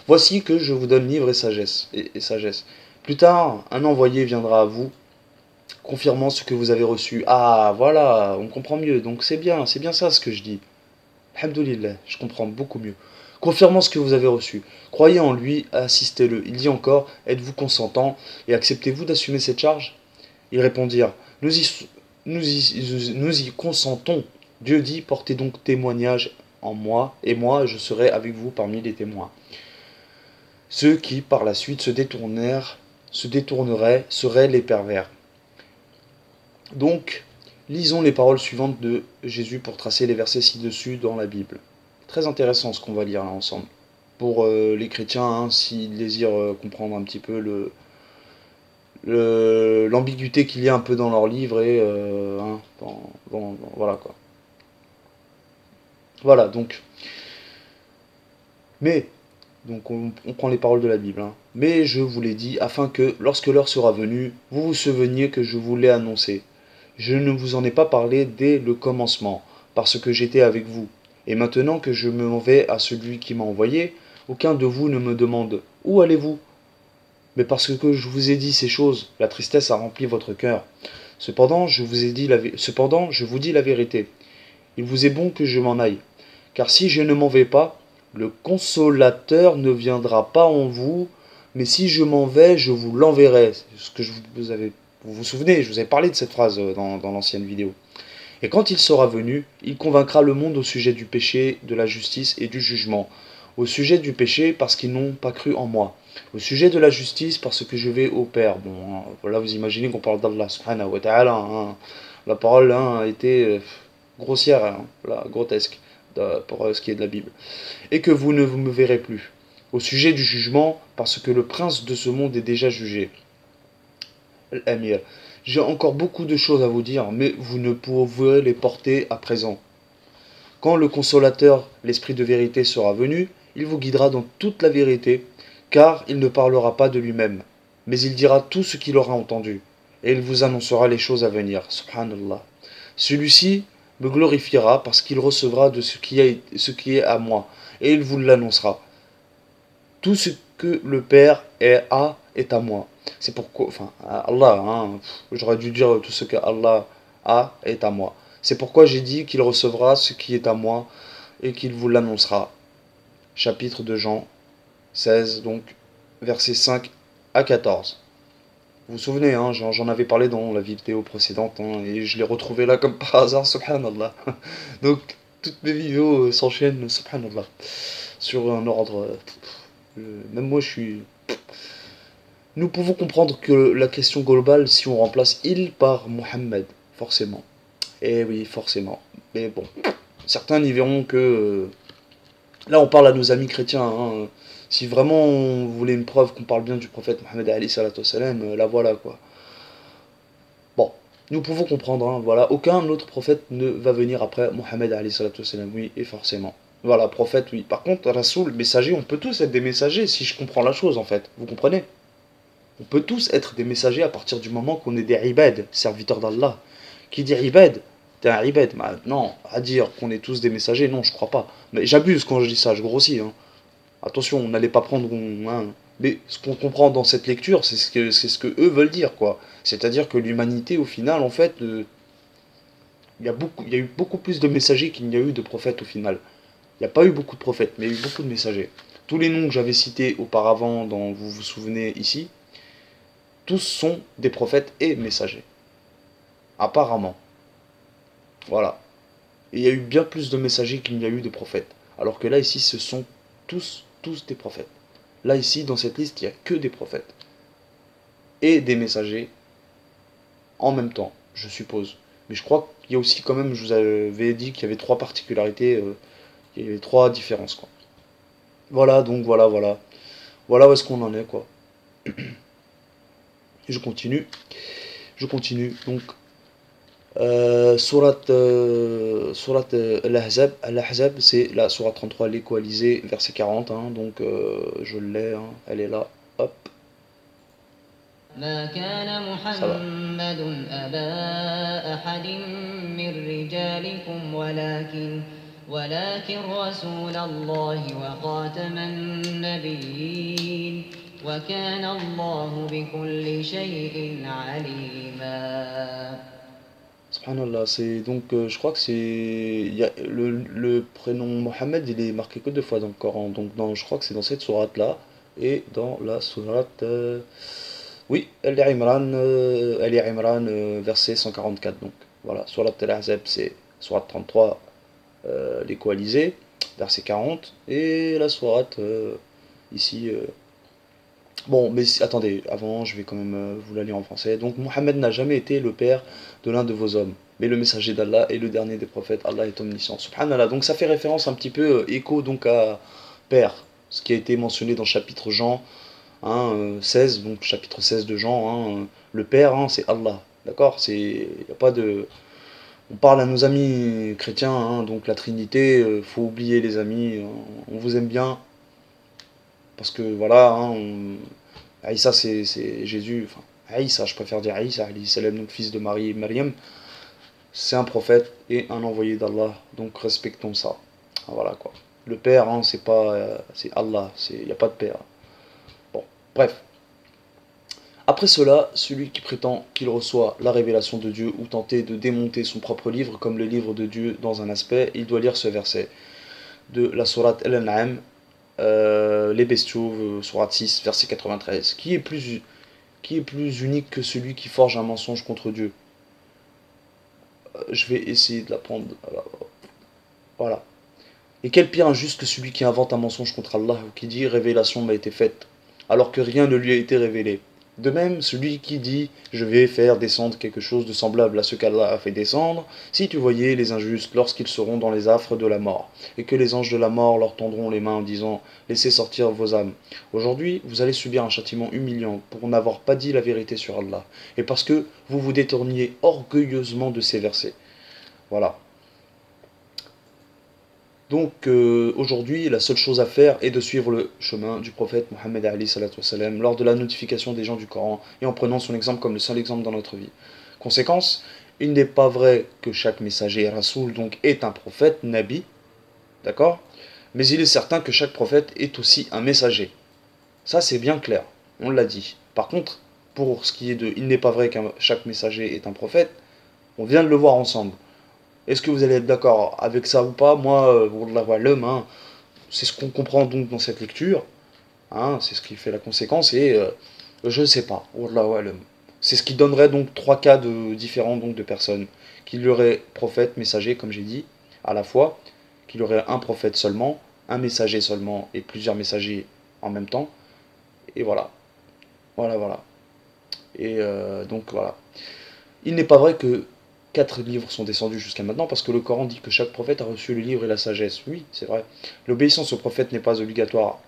S1: voici que je vous donne livre et sagesse. Plus tard, un envoyé viendra à vous, confirmant ce que vous avez reçu. Ah, voilà, on comprend mieux. Donc c'est bien ça ce que je dis. Alhamdoulilah, je comprends beaucoup mieux. Confirmant ce que vous avez reçu. Croyez en lui, assistez-le. Il dit encore: êtes-vous consentant et acceptez-vous d'assumer cette charge? Ils répondirent: nous y consentons. Dieu dit: portez donc témoignage en moi, et moi je serai avec vous parmi les témoins. Ceux qui, par la suite, se détourneraient seraient les pervers. Donc, lisons les paroles suivantes de Jésus pour tracer les versets ci-dessus dans la Bible. Très intéressant ce qu'on va lire là ensemble. Pour les chrétiens, hein, s'ils désirent comprendre un petit peu l'ambiguïté qu'il y a un peu dans leur livre et hein, voilà quoi. Voilà donc. Mais donc on prend les paroles de la Bible. Hein. Mais je vous l'ai dit afin que lorsque l'heure sera venue, vous vous souveniez que je vous l'ai annoncé. Je ne vous en ai pas parlé dès le commencement, parce que j'étais avec vous. Et maintenant que je m'en vais à celui qui m'a envoyé, aucun de vous ne me demande: où allez-vous? Mais parce que je vous ai dit ces choses, la tristesse a rempli votre cœur. Cependant, je vous dis la vérité. Il vous est bon que je m'en aille. Car si je ne m'en vais pas, le consolateur ne viendra pas en vous, mais si je m'en vais, je vous l'enverrai. Ce que vous vous souvenez, je vous ai parlé de cette phrase dans l'ancienne vidéo. Et quand il sera venu, il convaincra le monde au sujet du péché, de la justice et du jugement. Au sujet du péché, parce qu'ils n'ont pas cru en moi. Au sujet de la justice, parce que je vais au Père. Bon, hein, là vous imaginez qu'on parle d'Allah subhanahu wa ta'ala. Hein. La parole hein, a été grossière, hein, là, grotesque, pour ce qui est de la Bible. Et que vous ne me verrez plus. Au sujet du jugement, parce que le prince de ce monde est déjà jugé. L'Amir. J'ai encore beaucoup de choses à vous dire, mais vous ne pouvez les porter à présent. Quand le consolateur, l'esprit de vérité, sera venu, il vous guidera dans toute la vérité, car il ne parlera pas de lui-même, mais il dira tout ce qu'il aura entendu, et il vous annoncera les choses à venir. Subhanallah. Celui-ci me glorifiera parce qu'il recevra de ce qui est à moi, et il vous l'annoncera. Tout ce que le Père est à moi. C'est pourquoi, enfin, Allah, hein, j'aurais dû dire tout ce que Allah a est à moi. C'est pourquoi j'ai dit qu'il recevra ce qui est à moi et qu'il vous l'annoncera. Chapitre de Jean 16, donc, versets 5 à 14. Vous vous souvenez, hein, j'en avais parlé dans la vidéo précédente, hein, et je l'ai retrouvé là comme par hasard, subhanallah. Donc, toutes mes vidéos s'enchaînent, subhanallah, sur un ordre. Même moi, je suis. Nous pouvons comprendre que la question globale, si on remplace il par Mohammed, forcément. Eh oui, forcément. Mais bon, certains n'y verront que. Là, on parle à nos amis chrétiens. Hein. Si vraiment vous voulez une preuve qu'on parle bien du prophète Mohammed, la voilà quoi. Bon, nous pouvons comprendre, hein, voilà, aucun autre prophète ne va venir après Mohammed alayhi salatu wassalam, oui, et forcément. Voilà, prophète, oui. Par contre, Rasoul, messager, on peut tous être des messagers si je comprends la chose en fait, vous comprenez? On peut tous être des messagers à partir du moment qu'on est des ibad, serviteurs d'Allah. Qui dit ibad, t'es un ibad. Non, à dire qu'on est tous des messagers, non, je crois pas. Mais j'abuse quand je dis ça, je grossis, hein. Attention, on n'allait pas prendre. Hein. Mais ce qu'on comprend dans cette lecture, c'est ce que eux veulent dire, quoi. C'est-à-dire que l'humanité, au final, en fait, il y a eu beaucoup plus de messagers qu'il n'y a eu de prophètes au final. Il n'y a pas eu beaucoup de prophètes, mais il y a eu beaucoup de messagers. Tous les noms que j'avais cités auparavant, dont vous vous souvenez ici, tous sont des prophètes et messagers. Apparemment. Voilà. Et il y a eu bien plus de messagers qu'il n'y a eu de prophètes. Alors que là, ici, ce sont tous des prophètes. Là, ici, dans cette liste, il n'y a que des prophètes. Et des messagers en même temps, je suppose. Mais je crois qu'il y a aussi quand même, je vous avais dit qu'il y avait trois particularités, il y avait trois différences, quoi. Voilà, donc voilà. Voilà où est-ce qu'on en est, quoi. Et je continue. Donc, Surat Al-Ahzab, c'est la Surat 33, les coalisés, verset 40, hein, donc je l'ai, hein, elle est là, hop,
S2: ما كان
S1: ça va.
S2: محمد أبا أحد من رجالكم ولكن رسول الله وخاتم النبيين وكان الله بكل شيء عليما.
S1: Subhanallah, c'est donc, je crois que c'est, le prénom Mohammed, il est marqué que deux fois dans le Coran, donc je crois que c'est dans cette sourate là, et dans la sourate, oui, Ali Imran, verset 144, donc voilà, sourate Al-Ahzab, c'est sourate 33, les coalisés, verset 40, et la sourate, ici, bon, mais attendez, avant, je vais quand même vous la lire en français. Donc, Mohammed n'a jamais été le père de l'un de vos hommes, mais le messager d'Allah et le dernier des prophètes. Allah est omniscient. Subhanallah. Donc, ça fait référence un petit peu, écho donc à père, ce qui a été mentionné dans le chapitre Jean, hein, 16, donc chapitre 16 de Jean. Hein, le père, hein, c'est Allah. D'accord. Y a pas de. On parle à nos amis chrétiens, hein, donc la Trinité, faut oublier les amis, on vous aime bien, parce que voilà, hein, Aïssa c'est Jésus, enfin Aïssa, je préfère dire Aïssa, salam, donc fils de Marie et Mariam, c'est un prophète et un envoyé d'Allah, donc respectons ça. Ah, voilà quoi. Le père, hein, c'est pas, c'est Allah, il n'y a pas de père. Bon, bref. Après cela, celui qui prétend qu'il reçoit la révélation de Dieu ou tenter de démonter son propre livre comme le livre de Dieu dans un aspect, il doit lire ce verset de la sourate Al-An'am, les bestiaux, sourate 6, verset 93, qui est plus unique que celui qui forge un mensonge contre Dieu. Je vais essayer de la prendre. Voilà. Et quel pire injuste que celui qui invente un mensonge contre Allah ou qui dit révélation m'a été faite, alors que rien ne lui a été révélé. De même, celui qui dit je vais faire descendre quelque chose de semblable à ce qu'Allah a fait descendre, si tu voyais les injustes lorsqu'ils seront dans les affres de la mort, et que les anges de la mort leur tendront les mains en disant laissez sortir vos âmes. Aujourd'hui, vous allez subir un châtiment humiliant pour n'avoir pas dit la vérité sur Allah, et parce que vous vous détourniez orgueilleusement de ces versets. Voilà. Donc aujourd'hui, la seule chose à faire est de suivre le chemin du prophète Mohammed alayhi salatu wassalam lors de la notification des gens du Coran et en prenant son exemple comme le seul exemple dans notre vie. Conséquence, il n'est pas vrai que chaque messager Rasoul donc est un prophète, Nabi, d'accord? Mais il est certain que chaque prophète est aussi un messager. Ça c'est bien clair, on l'a dit. Par contre, pour ce qui est de il n'est pas vrai que chaque messager est un prophète, on vient de le voir ensemble. Est-ce que vous allez être d'accord avec ça ou pas? Moi, wallahu alam, hein, c'est ce qu'on comprend donc dans cette lecture, hein, c'est ce qui fait la conséquence, et je ne sais pas, wallahu alam. C'est ce qui donnerait donc trois cas différents donc de personnes. Qu'il y aurait prophète, messager, comme j'ai dit, à la fois, qu'il y aurait un prophète seulement, un messager seulement, et plusieurs messagers en même temps, et voilà. Voilà. Et donc voilà. Il n'est pas vrai que quatre livres sont descendus jusqu'à maintenant, parce que le Coran dit que chaque prophète a reçu le livre et la sagesse. Oui, c'est vrai. L'obéissance au prophète n'est pas obligatoire,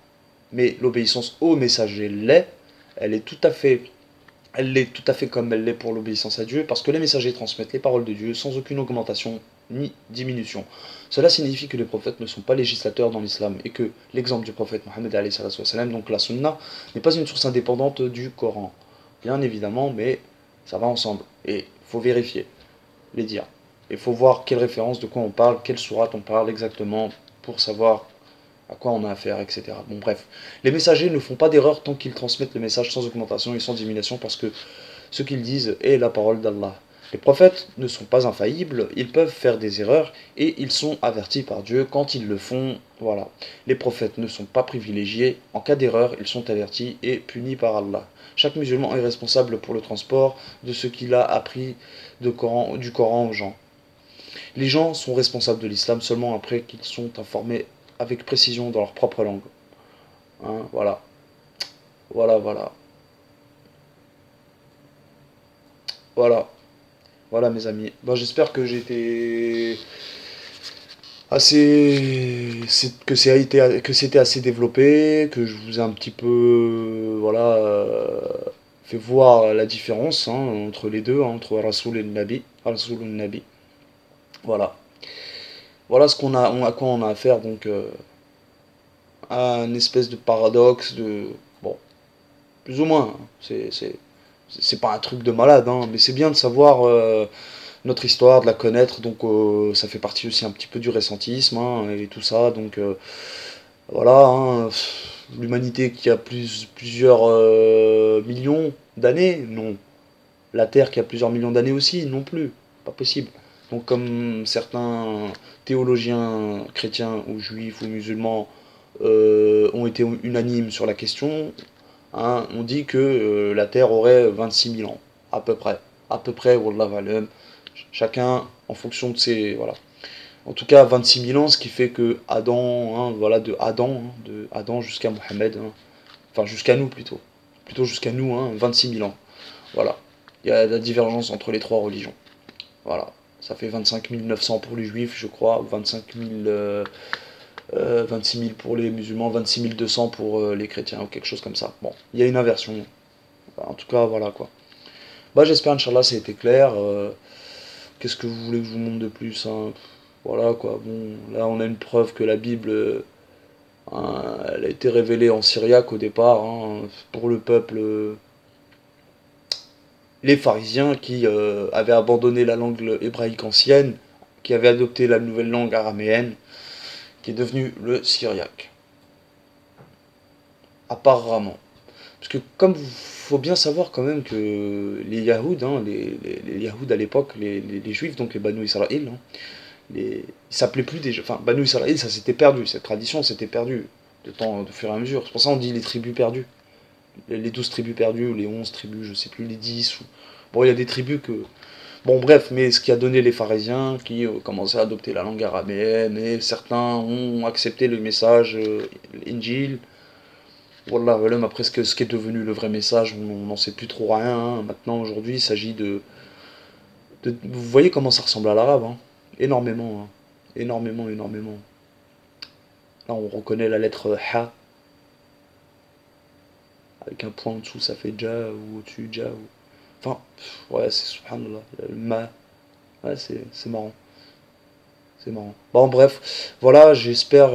S1: mais l'obéissance au messager l'est. Elle est tout à fait elle l'est tout à fait comme elle l'est pour l'obéissance à Dieu, parce que les messagers transmettent les paroles de Dieu sans aucune augmentation ni diminution. Cela signifie que les prophètes ne sont pas législateurs dans l'islam, et que l'exemple du prophète Mohammed, donc la sunna, n'est pas une source indépendante du Coran. Bien évidemment, mais ça va ensemble, et il faut vérifier, les dire. Il faut voir quelle référence, de quoi on parle, quelle sourate on parle exactement, pour savoir à quoi on a affaire, etc. Bon bref, les messagers ne font pas d'erreur tant qu'ils transmettent le message sans augmentation et sans diminution, parce que ce qu'ils disent est la parole d'Allah. Les prophètes ne sont pas infaillibles, ils peuvent faire des erreurs et ils sont avertis par Dieu quand ils le font. Voilà. Les prophètes ne sont pas privilégiés, en cas d'erreur, ils sont avertis et punis par Allah. Chaque musulman est responsable pour le transport de ce qu'il a appris du Coran aux gens. Les gens sont responsables de l'islam seulement après qu'ils sont informés avec précision dans leur propre langue. Hein, voilà. Voilà, voilà. Voilà. Voilà mes amis. Bon, j'espère que j'ai été assez que c'était assez développé, que je vous ai un petit peu voilà fait voir la différence hein, entre les deux, hein, entre Rasoul et le Nabi, Rasoul et le Nabi. Voilà. Voilà ce qu'on a à quoi on a affaire donc à un espèce de paradoxe de bon, plus ou moins, hein. C'est pas un truc de malade hein, mais c'est bien de savoir notre histoire, de la connaître, donc ça fait partie aussi un petit peu du récentisme hein, et tout ça, donc voilà, hein, l'humanité qui a plusieurs millions d'années, non. La Terre qui a plusieurs millions d'années aussi, non plus, pas possible. Donc comme certains théologiens chrétiens ou juifs ou musulmans ont été unanimes sur la question, hein, on dit que la Terre aurait 26 000 ans, à peu près, wallahu alam, chacun en fonction de ses. Voilà. En tout cas, 26 000 ans, ce qui fait que Adam, hein, voilà, de Adam jusqu'à Mohammed, hein, enfin jusqu'à nous plutôt jusqu'à nous, hein, 26 000 ans. Voilà. Il y a la divergence entre les trois religions. Voilà. Ça fait 25 900 pour les juifs, je crois, 26 000 pour les musulmans, 26 200 pour les chrétiens, ou quelque chose comme ça. Bon, il y a une inversion. En tout cas, voilà quoi. Bah, j'espère, Inch'Allah, ça a été clair. Qu'est-ce que vous voulez que je vous montre de plus hein. Voilà quoi. Bon, là, on a une preuve que la Bible, hein, elle a été révélée en syriaque au départ, hein, pour le peuple, les pharisiens qui avaient abandonné la langue hébraïque ancienne, qui avaient adopté la nouvelle langue araméenne, qui est devenue le syriaque. Apparemment. Parce que comme faut bien savoir quand même que les Yahoud, hein, les Yahoud à l'époque, les Juifs, donc les Banu Israël, hein, ils s'appelaient plus des... Enfin, Banu Israël, ça s'était perdu, cette tradition s'était perdue de fur et à mesure. C'est pour ça qu'on dit les tribus perdues. Les 12 tribus perdues, ou les 11 tribus, je sais plus, les 10. Ou... Bon, il y a des tribus que... Bon, bref, mais ce qui a donné les pharisiens qui commençaient à adopter la langue araméenne, et certains ont accepté le message, l'Injil. Wallah, alam, après ce qui est devenu le vrai message, on n'en sait plus trop rien. Hein. Maintenant, aujourd'hui, il s'agit vous voyez comment ça ressemble à l'arabe hein. Énormément. Hein. Énormément, énormément. Là, on reconnaît la lettre Ha, avec un point en dessous, ça fait Ja, ou au-dessus, Ja. Ou... Enfin, ouais, c'est subhanallah. Le Ma, ouais, c'est marrant. C'est marrant. Bon, bref, voilà, j'espère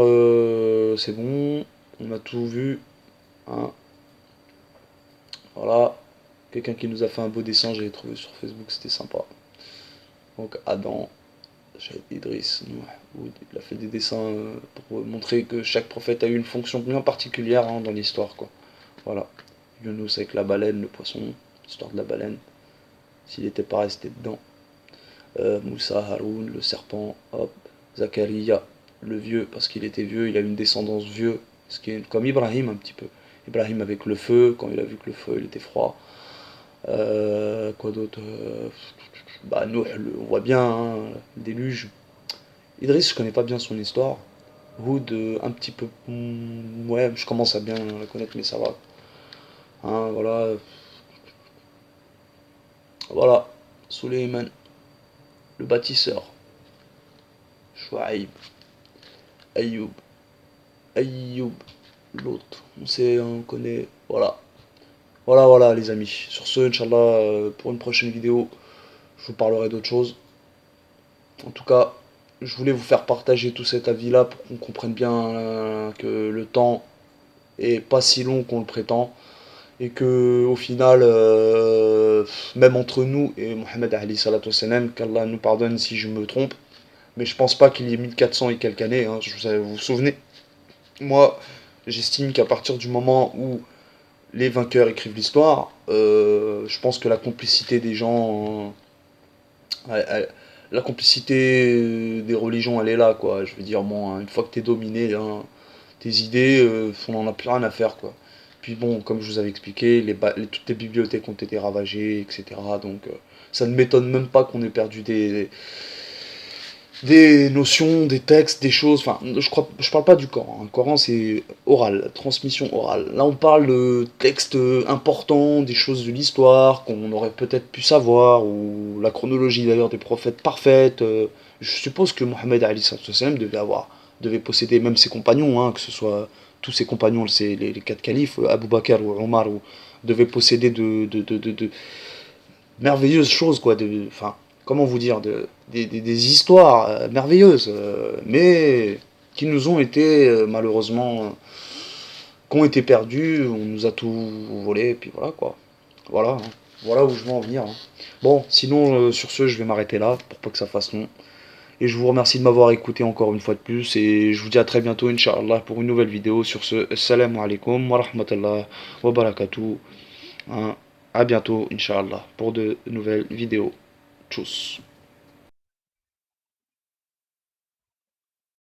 S1: c'est bon. On a tout vu. Hein. Voilà. Quelqu'un qui nous a fait un beau dessin, j'ai trouvé sur Facebook, c'était sympa. Donc Adam, Shahid Idriss, il a fait des dessins pour montrer que chaque prophète a eu une fonction bien particulière hein, dans l'histoire. Quoi. Voilà. Yunus avec la baleine, le poisson, l'histoire de la baleine, s'il n'était pas resté dedans. Moussa, Haroun, le serpent, hop. Zakaria, le vieux, parce qu'il était vieux, il a une descendance vieux, ce qui est comme Ibrahim un petit peu. Ibrahim avec le feu, quand il a vu que le feu il était froid. Quoi d'autre Bah Nuh, on voit bien, hein, le déluge. Idriss, je connais pas bien son histoire. Hood, un petit peu. Ouais, je commence à bien la connaître, mais ça va. Hein, voilà. Voilà. Suleiman, le bâtisseur. Shuaib, Ayoub, Ayoub, l'autre. On sait, on connaît. Voilà. Voilà les amis. Sur ce, Inch'Allah, pour une prochaine vidéo, je vous parlerai d'autre chose. En tout cas, je voulais vous faire partager tout cet avis-là pour qu'on comprenne bien que le temps est pas si long qu'on le prétend. Et que au final, même entre nous et Mohammed Ali salatu wassalam, qu'Allah nous pardonne si je me trompe, mais je pense pas qu'il y ait 1400 et quelques années, hein, vous vous souvenez. Moi, j'estime qu'à partir du moment où les vainqueurs écrivent l'histoire, je pense que la complicité des gens, la complicité des religions, elle est là, quoi. Je veux dire, bon, hein, une fois que t'es dominé, hein, tes idées, on n'en a plus rien à faire, quoi. Puis bon, comme je vous avais expliqué, toutes les bibliothèques ont été ravagées, etc. Donc ça ne m'étonne même pas qu'on ait perdu des notions, des textes, des choses. Enfin, je parle pas du Coran. Le Coran c'est oral, transmission orale. Là, on parle de textes importants, des choses de l'histoire qu'on aurait peut-être pu savoir, ou la chronologie d'ailleurs des prophètes parfaite. Je suppose que Mohammed Ali sallam devait posséder même ses compagnons, hein, que ce soit tous ses compagnons, c'est les quatre califes, Abu Bakr ou Omar, devaient posséder de merveilleuses choses, quoi. Enfin, comment vous dire, des histoires merveilleuses, mais qui nous ont été malheureusement, qui ont été perdues, on nous a tout volé, et puis voilà quoi. Voilà, hein. Voilà où je veux en venir, hein. Bon, sinon, sur ce, je vais m'arrêter là, pour pas que ça fasse long. Et je vous remercie de m'avoir écouté encore une fois de plus, et je vous dis à très bientôt, Inch'Allah, pour une nouvelle vidéo. Sur ce, assalamu alaikum wa rahmatullah wa barakatuh. Hein. À bientôt, Inch'Allah, pour de nouvelles vidéos. Tchuss.